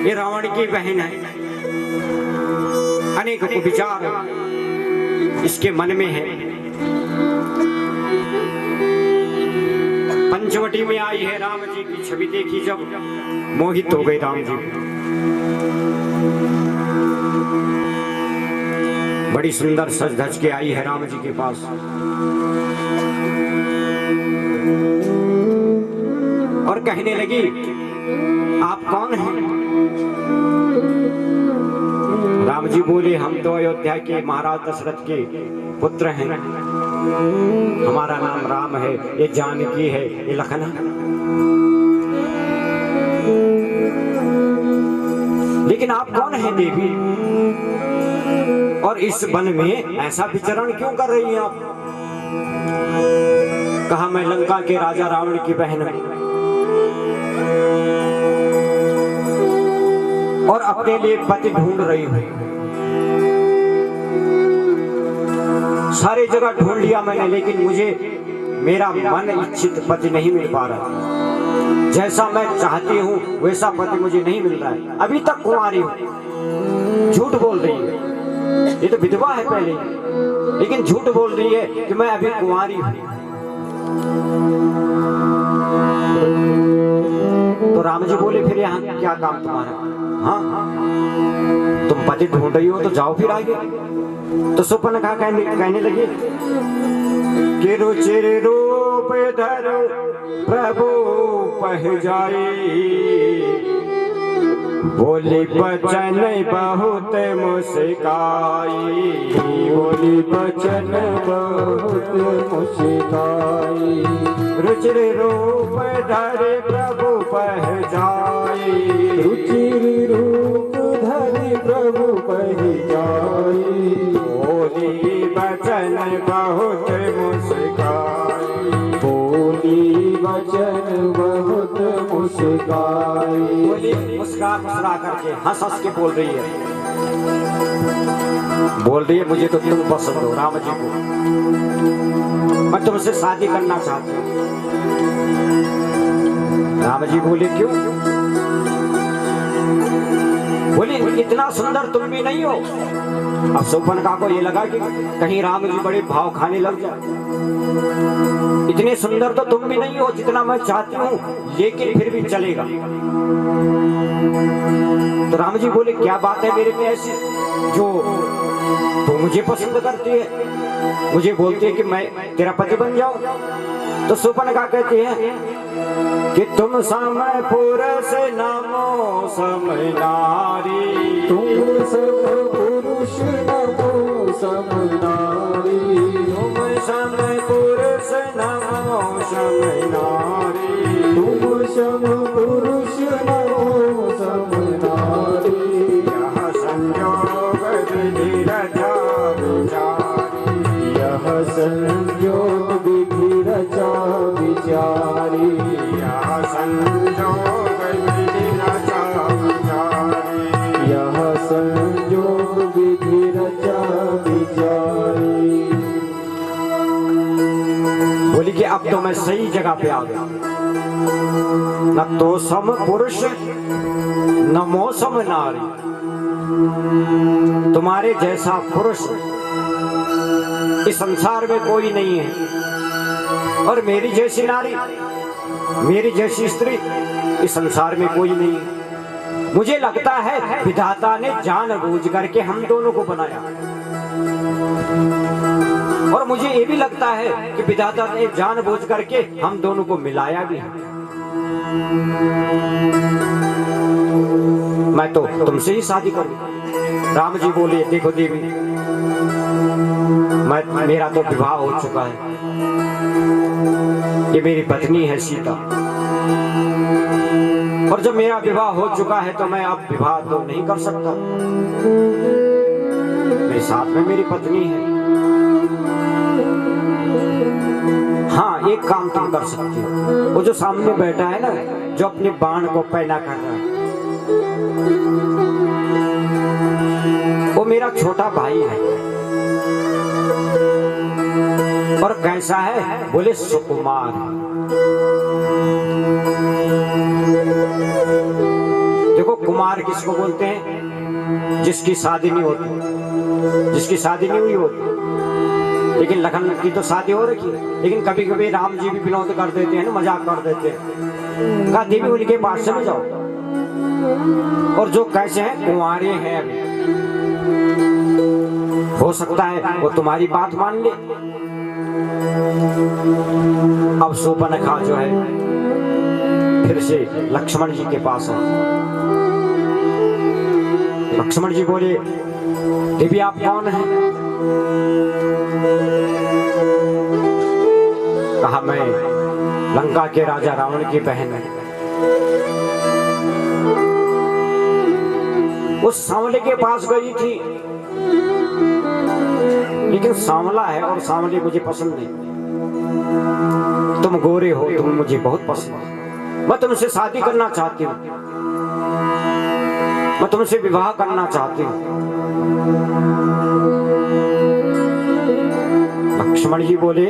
ये रावण की बहन है, अनेक विचार इसके मन में है। पंचवटी में आई है, राम जी की छवि देखी जब मोहित हो गए राम जी। बड़ी सुंदर सज धज के आई है राम जी के पास। और कहने लगी, आप कौन हैं? राम जी बोले, हम तो अयोध्या के महाराज दशरथ के पुत्र हैं। हमारा नाम राम है, ये जानकी है, ये लखन है। लेकिन आप कौन हैं देवी? और इस वन में ऐसा विचरण क्यों कर रही हैं आप? कहा, मैं लंका के राजा रावण की बहन हूं और अपने लिए पति ढूंढ रही हूं। सारी जगह ढूंढ लिया मैंने, लेकिन मुझे मेरा मन इच्छित पति नहीं मिल पा रहा। जैसा मैं चाहती हूँ वैसा पति मुझे नहीं मिल रहा है। अभी तक कुंवारी हूँ। झूठ बोल रही है, ये तो विधवा है पहले, लेकिन झूठ बोल रही है कि मैं अभी कुंवारी हूँ। तो राम जी बोले, फिर यहाँ क्या काम तुम्हारा? हाँ, तुम पति ढूंढ रही हो तो जाओ फिर आगे। तो शूर्पणखा कहने लगी कि रुचिर रूप धर प्रभु पह जाए, बोली बचन बहुत मुस्काई, बोली बचन बहुत मुस्काई। रुचिर रूप धर प्रभु पह जाए, रुचिर रूप धर प्रभु पह जाई, बोली बचन बहुत मुस्काई, बोली बचन बहुत मुस्काई। बोली मुस्कुरा मुस्कुरा करके, हंस हंस के बोल रही है। बोल रही है, मुझे तो तुम पसंद हो राम जी को, मैं तुमसे शादी करना चाहती हूँ। राम जी बोले, क्यों? बोले, इतना सुंदर तुम भी नहीं हो। अब शूर्पणखा को ये लगा कि कहीं राम जी बड़े भाव खाने लग जाए। इतने सुंदर तो तुम भी नहीं हो जितना मैं चाहती हूँ, लेकिन फिर भी चलेगा। तो राम जी बोले, क्या बात है मेरे में ऐसी जो तो मुझे पसंद करती है, मुझे बोलती है कि मैं तेरा पति बन जाऊं। तो शूर्पणखा कहती है कि तुम समय पुरुष नमो समय नारी, तुम सब पुरुष नमो सब नारी, तुम समय पुरुष नमो समय नारी, तुम सब पुरुष नमो सब नारी। यह संयोग विधि रचा विचारी, यह संयोग विधि रचा विचारी, यह संयोग विधि रचा विचारी, यह संयोग विधि रचा विचारी। बोली कि अब तो मैं सही जगह पे आ गया। न तो सम पुरुष न मौसम नारी, तुम्हारे जैसा पुरुष इस संसार में कोई नहीं है, और मेरी जैसी नारी, मेरी जैसी स्त्री इस संसार में कोई नहीं है। मुझे लगता है विधाता ने जानबूझ करके हम दोनों को बनाया, और मुझे ये भी लगता है कि विधाता ने जानबूझ करके हम दोनों को मिलाया भी है। मैं तो तुमसे ही शादी करूं। राम जी बोले देखो देवी, मेरा तो विवाह हो चुका है, ये मेरी पत्नी है सीता, और जब मेरा विवाह हो चुका है तो मैं अब विवाह तो नहीं कर सकता, मेरे साथ में मेरी पत्नी है। हाँ, एक काम तुम कर सकती हो, वो जो सामने बैठा है ना, जो अपने बाण को पैना कर रहा है, वो मेरा छोटा भाई है। और कैसा है? बोले सुकुमार। देखो, कुमार किसको बोलते हैं? जिसकी शादी नहीं होती, जिसकी शादी नहीं हुई होती। लेकिन लखन की तो शादी हो रखी है, लेकिन कभी कभी राम जी भी विनोद कर देते हैं ना, मजाक कर देते हैं, कहा देवी उनके पास चले जाओ। और जो कैसे हैं, कुंवारे हैं, अभी हो सकता है वो तुम्हारी बात मान ले। अब शूर्पणखा जो है फिर से लक्ष्मण जी के पास है। लक्ष्मण जी बोले देवी आप कौन हैं? कहा मैं लंका के राजा रावण की बहन है। उस सांवले के पास गई थी, लेकिन सांवला है और सांवले मुझे पसंद नहीं। तुम गोरे हो, तुम मुझे बहुत पसंद हो, मैं तुमसे शादी करना चाहती हूँ, मैं तुमसे विवाह करना चाहती हूँ। लक्ष्मण जी बोले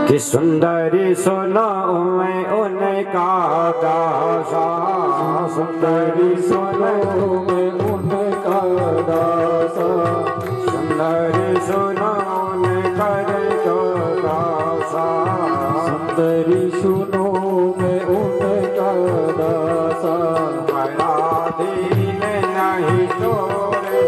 कि सुंदरी सुनो मैं उनका दासा, सुंदरी सुनो मैं उनका दासा, सुंदरी सुनो कर दो दासा, सुंदरी सुनो मैं उनका दासा, पराधीन नहीं तोरे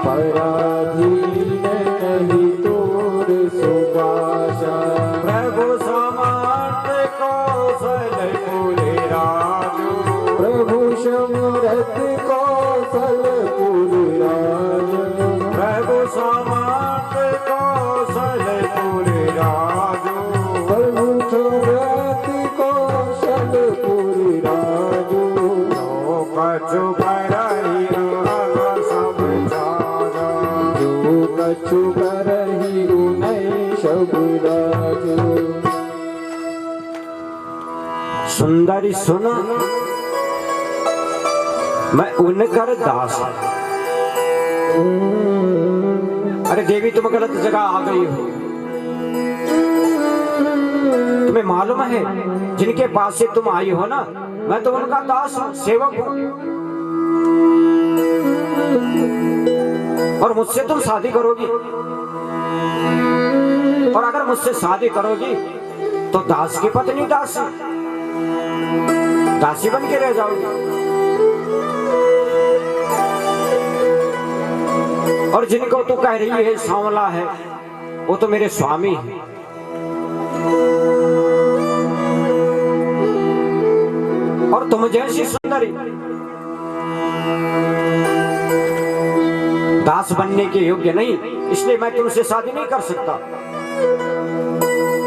पराधीन नहीं तोरे सुभाषा, प्रभु समर्थ कौशलपुर राजू, प्रभु समर्थ कौशलपुर राजू, प्रभु समर्थ कौशलपुर राजू, प्रभु समर्थ कौशलपुर राजू, कछु भरहि सब जागा, जो कछु भरहि नहीं सब राजू। सुंदरी सुनो मैं उनकर दास। अरे देवी तुम गलत जगह आ गई हो। तुम्हें मालूम है जिनके पास से तुम आई हो ना, मैं तो उनका दास हूं, सेवक हूं, और मुझसे तुम शादी करोगी, और अगर मुझसे शादी करोगी तो दास की पत्नी दासी दासी बन के रह जाओगी, और जिनको तू कह रही है सांवला है, वो तो मेरे स्वामी है। और तुम जैसी सुंदरी दास बनने के योग्य नहीं, इसलिए मैं तुमसे शादी नहीं कर सकता।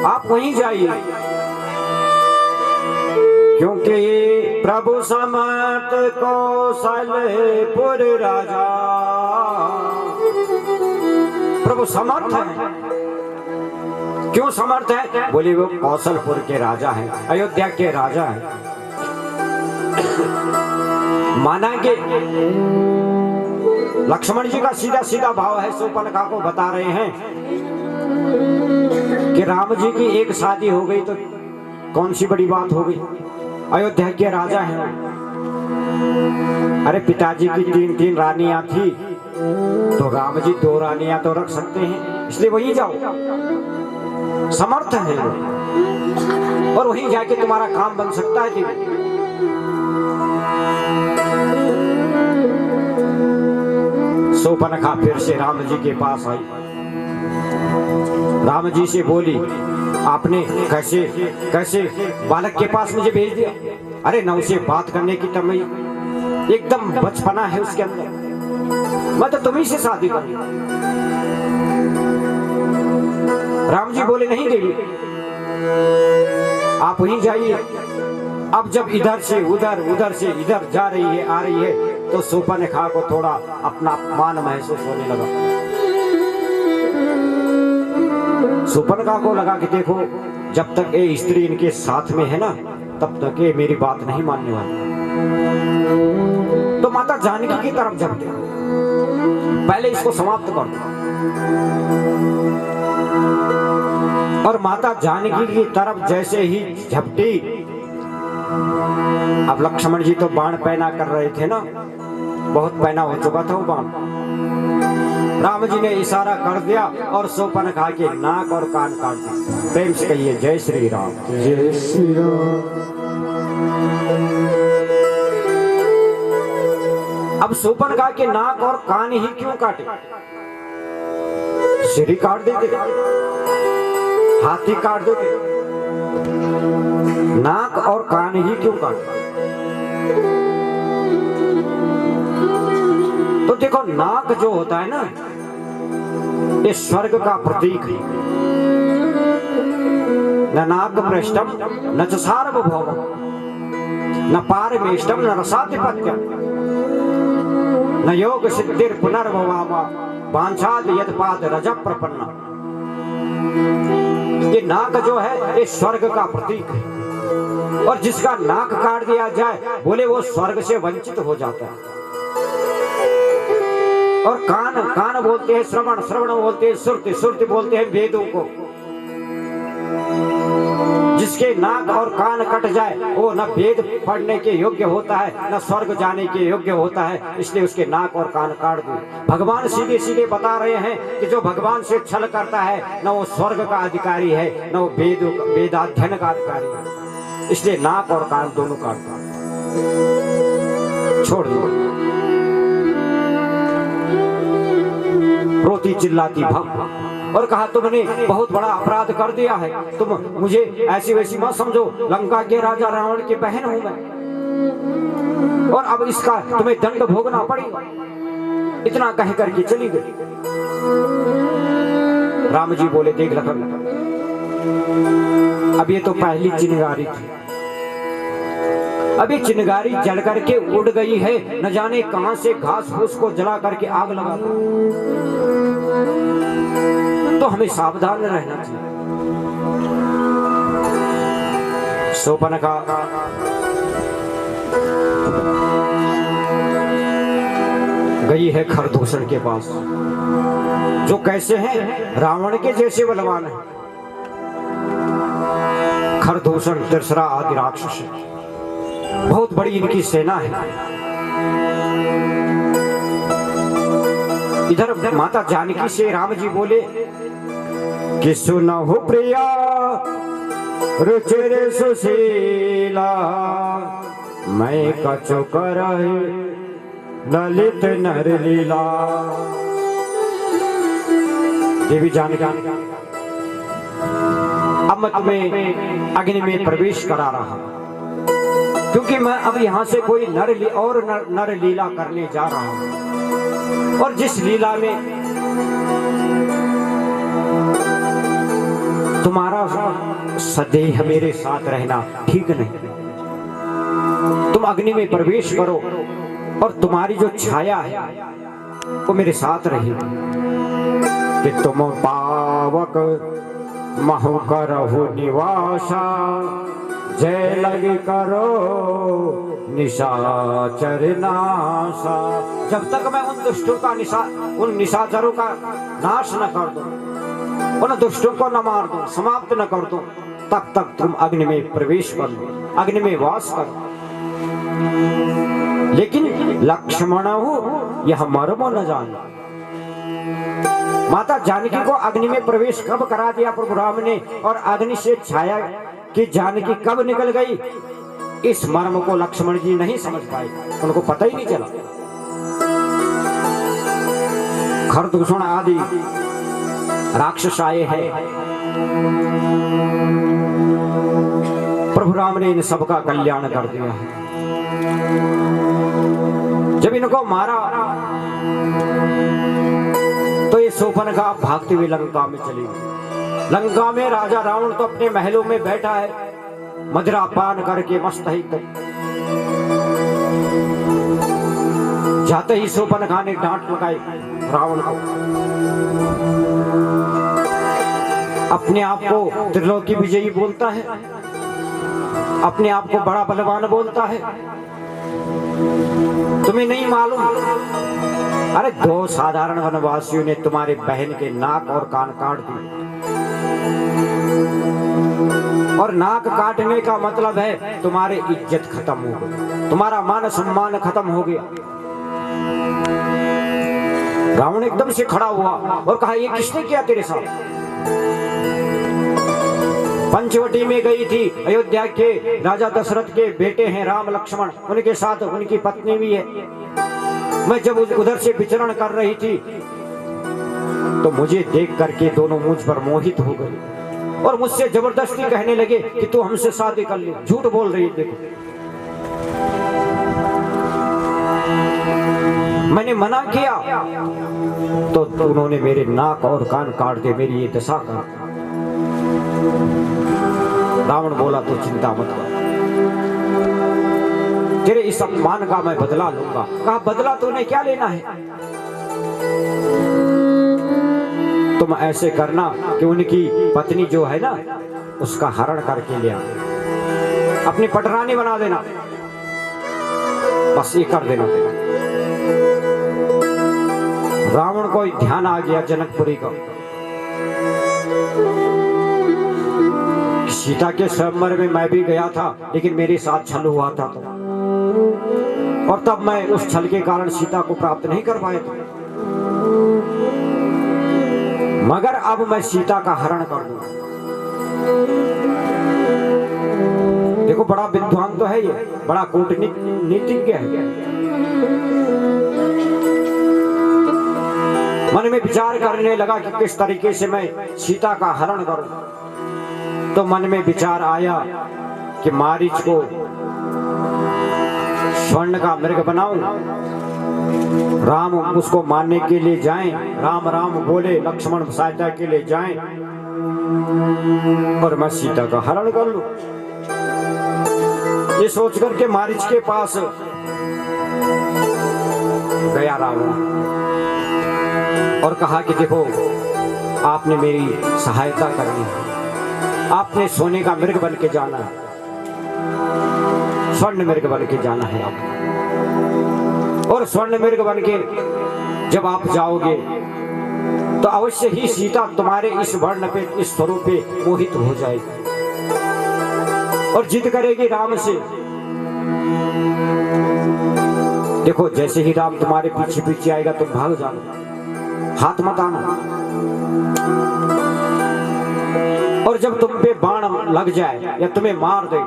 आप वहीं जाइए, क्योंकि प्रभु समर्थ कौशलपुर राजा, प्रभु समर्थ है। क्यों समर्थ है? बोले वो कौशलपुर के राजा हैं, अयोध्या के राजा हैं। माना कि लक्ष्मण जी का सीधा सीधा भाव है, शूर्पणखा को बता रहे हैं कि राम जी की एक शादी हो गई तो कौन सी बड़ी बात हो गई, अयोध्या के राजा हैं। अरे पिताजी की 3-3 रानियां थी, तो राम जी 2 रानियां तो रख सकते हैं, इसलिए वहीं जाओ, समर्थ है और वहीं जाके तुम्हारा काम बन सकता है। देवी शूर्पणखा फिर से राम जी के पास आई, राम जी से बोली आपने कैसे कैसे बालक के पास मुझे भेज दिया? अरे न उसे बात करने की एकदम बचपना है उसके अंदर, मैं तो तुम्ही से शादी करूंगा। राम जी बोले नहीं देवी, आप वहीं जाइए। अब जब इधर से उधर, उधर से इधर जा रही है, आ रही है, तो शूर्पणखा को थोड़ा अपना अपमान महसूस होने लगा। शूर्पणखा को लगा कि देखो, जब तक ये स्त्री इनके साथ में है ना, तब तक ये मेरी बात नहीं मानने वाली। तो माता जानकी की तरफ झपटे, पहले इसको समाप्त कर दो। और माता जानकी की तरफ जैसे ही झपटी, अब लक्ष्मण जी तो बाण पैना कर रहे थे ना, बहुत पैना हो चुका था वो बाण। राम जी ने इशारा कर दिया और शूर्पणखा के नाक और कान काट दिए। प्रेम से कहिए जय श्री राम। जय श्री राम। अब शूर्पणखा के नाक और कान ही क्यों काटे? सिर ही काट देते, हाथी काट देते, नाक और कान ही क्यों काटे? तो देखो, नाक जो होता है ना, ये स्वर्ग का प्रतीक है। न नाग पृष्ठम न च सार्वभौमम न पारमेष्टम न रसाधिपत्यम न योग सिद्धिर पुनर्भवामा वांछाद यत्पाद रज प्रपन्ना। ये नाक जो है ये स्वर्ग का प्रतीक है, और जिसका नाक काट दिया जाए बोले वो स्वर्ग से वंचित हो जाता है। और कान, कान बोलते हैं श्रवण, श्रवण बोलते हैं सुरति, सुरति बोलते हैं वेदों को। जिसके नाक और कान कट जाए वो न वेद पढ़ने के योग्य होता है, न स्वर्ग जाने के योग्य होता है, इसलिए उसके नाक और कान काट दो। भगवान सीधे सीधे बता रहे हैं कि जो भगवान से छल करता है न वो स्वर्ग का अधिकारी है, न वो वेदाध्ययन का अधिकारी है, इसलिए नाक और कान दोनों काट दो, छोड़ दो। रोती चिल्लाती भग और कहा, तुमने बहुत बड़ा अपराध कर दिया है, तुम मुझे ऐसी वैसी मत समझो, लंका के राजा रावण की बहन हूं मैं, और अब इसका तुम्हें दंड भोगना पड़ेगा। इतना कह करके चली गई। राम जी बोले, देख लखन, अब ये तो पहली चिंगारी थी, अभी चिंगारी जल करके उड़ गई है, न जाने कहां से घास फूस को जला करके आग लगा दो। तो हमें सावधान रहना चाहिए। शूर्पणखा गई है खरदूषण के पास, जो कैसे हैं, रावण के जैसे बलवान है। खरदूषण, तिरसरा आदि राक्षस, बहुत बड़ी इनकी सेना है। इधर माता जानकी से राम जी बोले कि सुनहु प्रिया रुचिर सुशीला, मैं कछु करहि ललित नर लीला। देवी जानकी, अब मैं तुम्हें अग्नि में प्रवेश करा रहा हूं, क्योंकि मैं अब यहां से कोई नर लीला करने जा रहा हूं, और जिस लीला में तुम्हारा सदैव मेरे साथ रहना ठीक नहीं। तुम अग्नि में प्रवेश करो और तुम्हारी जो छाया है वो मेरे साथ रहेगी, कि तुम पावक महु करहु निवासा, जय लगी करो निशाचर नाशा। जब तक मैं उन दुष्टों का उन निशाचरों का नाश न कर दूं, उन दुष्टों को न मार दूं, समाप्त न कर दूं, तब तक तुम अग्नि में प्रवेश कर लो, अग्नि में वास करो। लेकिन लक्ष्मण हो यह मर्म न जाना। माता जानकी को अग्नि में प्रवेश कब करा दिया प्रभु राम ने, और अग्नि से छाया कि जानकी कब निकल गई, इस मर्म को लक्ष्मण जी नहीं समझ पाए, उनको पता ही नहीं चला। खरदूषण आदि राक्षस आए हैं, प्रभु राम ने इन सबका कल्याण कर दिया है। जब इनको मारा तो ये शूर्पणखा भागते हुए लंका में चली गई। लंका में राजा रावण तो अपने महलों में बैठा है, मदिरा पान करके मस्त है एकदम। जाते ही शूर्पणखा ने डांट लगाई रावण को, अपने आप को त्रिलोकी विजयी बोलता है, अपने आप को बड़ा बलवान बोलता है, तुम्हें नहीं मालूम? अरे दो साधारण वनवासियों ने तुम्हारे बहन के नाक और कान काट दिए, और नाक काटने का मतलब है तुम्हारी इज्जत खत्म हो गई, तुम्हारा मान सम्मान खत्म हो गया। रावण एकदम से खड़ा हुआ और कहा, ये किसने किया तेरे साथ? पंचवटी में गई थी, अयोध्या के राजा दशरथ के बेटे हैं राम लक्ष्मण, उनके साथ उनकी पत्नी भी है। मैं जब उधर से विचरण कर रही थी तो मुझे देख करके दोनों मुझ पर मोहित हो गए और मुझसे जबरदस्ती कहने लगे कि तू हमसे शादी कर ले। झूठ बोल रही है, देखो। मैंने मना किया तो उन्होंने मेरे नाक और कान काट दे, मेरी ये दशा कर। रावण बोला, तो चिंता मत कर, तेरे इस अपमान का मैं बदला लूंगा। कहा, बदला तूने क्या लेना है? तुम ऐसे करना कि उनकी पत्नी जो है ना, उसका हरण करके ले आ, अपनी पटरानी बना देना, बस ये कर देना। रावण को ध्यान आ गया जनकपुरी का, सीता के स्वयंवर में मैं भी गया था, लेकिन मेरे साथ छल हुआ था तो, और तब मैं उस छल के कारण सीता को प्राप्त नहीं कर पाया था। मगर अब मैं सीता का हरण कर दूंगा। देखो, बड़ा विद्वान तो है ये, बड़ा कूटनीतिज्ञ है। मन में विचार करने लगा कि किस तरीके से मैं सीता का हरण करूं। तो मन में विचार आया कि मारीच को स्वर्ण का मृग बनाऊं, राम उसको मारने के लिए जाएं, राम राम बोले, लक्ष्मण सहायता के लिए जाएं और मैं सीता का हरण कर लूं। ये सोच करके मारीच के पास गया रावण और कहा कि देखो, आपने मेरी सहायता करनी है, आपने सोने का मृग बन के जाना है, स्वर्ण मृग बन के जाना है आप। और स्वर्ण मृग बन के जब आप जाओगे तो अवश्य ही सीता तुम्हारे इस वर्ण पे, इस स्वरूप पे मोहित हो जाएगी और जिद करेगी राम से। देखो, जैसे ही राम तुम्हारे पीछे पीछे आएगा तुम भाग जाना, हाथ मत आना, और जब तुम पे बाण लग जाए या तुम्हें मार दे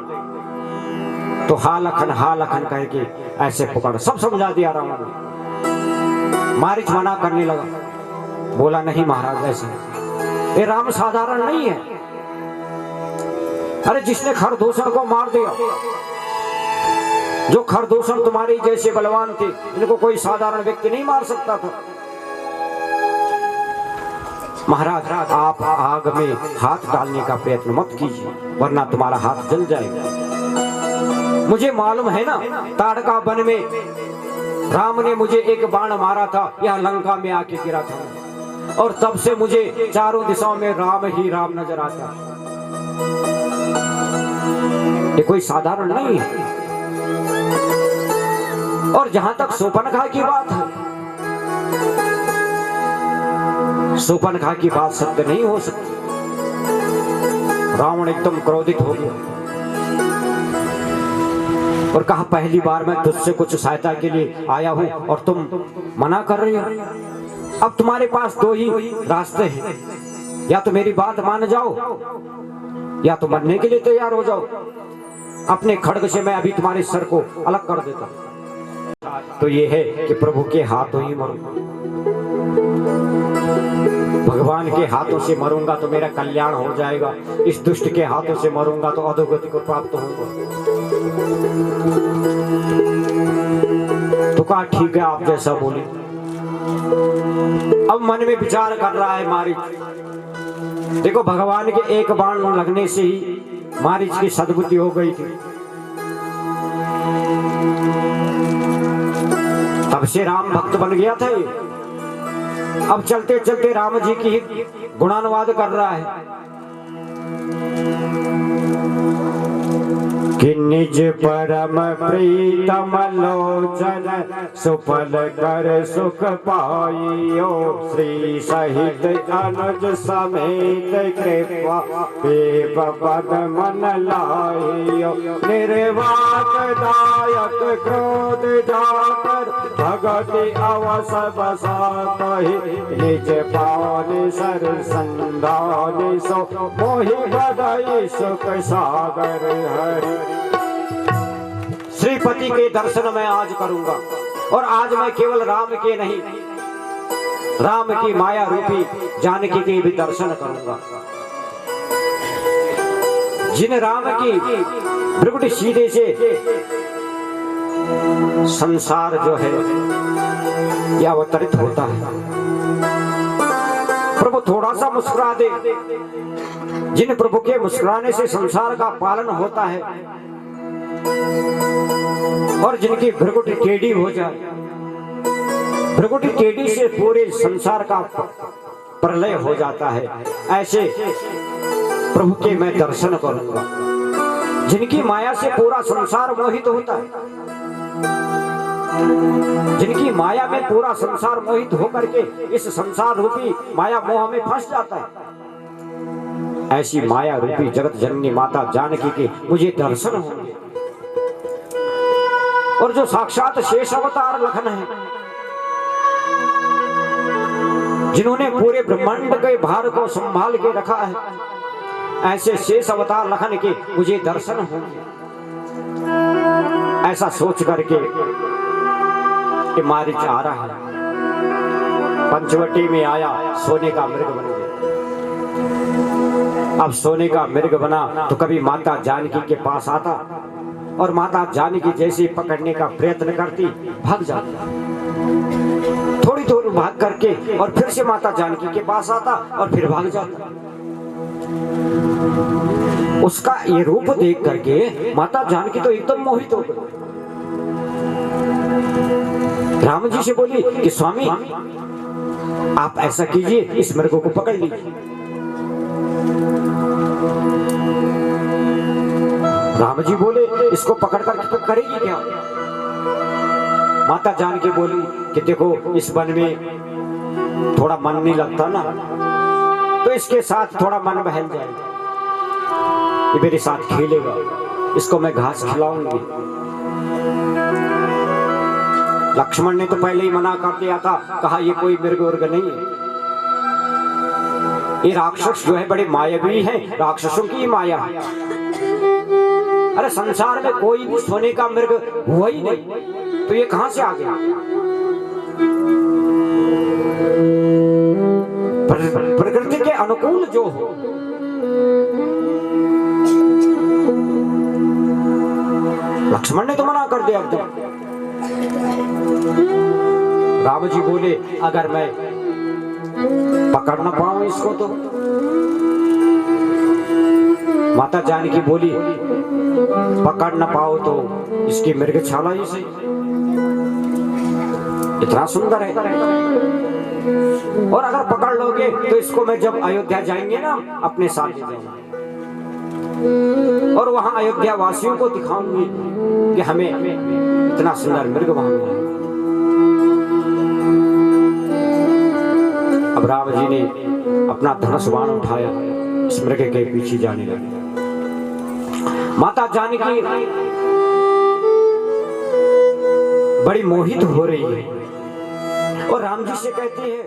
तो हा लखन करके ऐसे पुकार। सब समझा दिया रावण ने। मारीच मना करने लगा, बोला नहीं महाराज, ऐसे ये राम साधारण नहीं है। अरे जिसने खरदूषण को मार दिया, जो खरदूषण तुम्हारे जैसे बलवान थे, इनको कोई साधारण व्यक्ति नहीं मार सकता था। महाराज, आप आग में हाथ डालने का प्रयत्न मत कीजिए, वरना तुम्हारा हाथ जल जाएगा। मुझे मालूम है ना, ताड़का वन में राम ने मुझे एक बाण मारा था, यह लंका में आके गिरा था, और तब से मुझे चारों दिशाओं में राम ही राम नजर आता। ये कोई साधारण नहीं है। और जहां तक शूर्पणखा की बात है, शूर्पणखा की बात सत्य नहीं हो सकती। रावण एकदम क्रोधित हो गया और कहा, पहली बार मैं तुझसे कुछ सहायता के लिए आया हूं और तुम मना कर रही हो। अब तुम्हारे पास दो ही रास्ते हैं, या तो मेरी बात मान जाओ या तो मरने के लिए तैयार हो जाओ। अपने खड्ग से मैं अभी तुम्हारे सर को अलग कर देता, तो ये है कि प्रभु के हाथों ही मरूंगा, भगवान के हाथों से मरूंगा तो मेरा कल्याण हो जाएगा, इस दुष्ट के हाथों से मरूंगा तो अधोगति को प्राप्त होगा। तो कहा ठीक है, आप जैसा बोले। अब मन में विचार कर रहा है मारीच। देखो भगवान के एक बाण लगने से ही मारीच की सद्बुद्धि हो गई थी। तब से राम भक्त बन गया था ये। अब चलते चलते राम जी की गुणानुवाद कर रहा है कि निज परम प्रीतम लोचन सुफल कर सुख पाइयो, श्री सहित अनुज समेत कृपा पेप पद मन लाइयो, निर्वाक दायक क्रोध जाकर भगति अवस बसातहि, निज पावन सर संधान सो मोहि बदई सुख सागर हरि। श्रीपति के दर्शन मैं आज करूंगा, और आज मैं केवल राम के नहीं, राम की माया रूपी जानकी के भी दर्शन करूंगा। जिन राम की भ्रुकुटी सीधे से संसार जो है यह अवतरित होता है। प्रभु थोड़ा सा मुस्कुरा दे, जिन प्रभु के मुस्कुराने से संसार का पालन होता है, और जिनकी भ्रुकुटी टेढ़ी हो जाए, भ्रुकुटी टेढ़ी से पूरे संसार का प्रलय हो जाता है, ऐसे प्रभु के मैं दर्शन करूंगा। जिनकी माया से पूरा संसार मोहित होता है, जिनकी माया में पूरा संसार मोहित होकर के इस संसार रूपी माया मोह में फंस जाता है, ऐसी माया रूपी जगत जननी माता जानकी के मुझे दर्शन होंगे। और जो साक्षात शेष अवतार लखन है, जिन्होंने पूरे ब्रह्मांड के भार को संभाल के रखा है, ऐसे शेष अवतार लखन के मुझे दर्शन होंगे। ऐसा सोच करके कि मारीच आ रहा है, पंचवटी में आया, सोने का मृग बन गया। अब सोने का मृग बना तो कभी माता जानकी के पास आता, और माता जानकी जैसे पकड़ने का प्रयत्न करती, भाग जाती। थोड़ी दूर भाग करके और फिर से माता जानकी के पास आता और फिर भाग जाता। उसका ये रूप देख करके माता जानकी तो एकदम मोहित हो गई। राम जी से बोली कि स्वामी आप ऐसा कीजिए, इस मृग को पकड़ लीजिए। राम जी बोले इसको पकड़ कर तो करेगी क्या? माता जानकी बोली कि देखो इस वन में थोड़ा मन नहीं लगता ना, तो इसके साथ थोड़ा मन बहल जाएगा, ये मेरे साथ खेलेगा, इसको मैं घास खिलाऊंगी। लक्ष्मण ने तो पहले ही मना कर दिया था, कहा ये कोई मृग वर्ग नहीं है, ये राक्षस जो है बड़े मायावी हैं, राक्षसों की माया है। अरे संसार में कोई भी सोने का मृग हुआ ही नहीं, तो ये कहां से आ गया? प्रकृति के अनुकूल जो हो, लक्ष्मण ने तो मना कर दिया एकदम। राम जी बोले अगर मैं पकड़ न पाऊं इसको तो। माता जानकी बोली पकड़ न पाओ तो इसकी मृगशाला ही सही, इतना सुंदर है, और अगर पकड़ लोगे तो इसको मैं जब अयोध्या जाएंगे ना अपने साथ ले जाऊंगा, और वहां अयोध्या वासियों को दिखाऊंगी कि हमें इतना सुंदर मृग वहां मिला। अब राम जी ने अपना धनुष बाण उठाया, इस मृग के पीछे जाने लगे। माता जानकी बड़ी मोहित हो रही है और राम जी से कहती है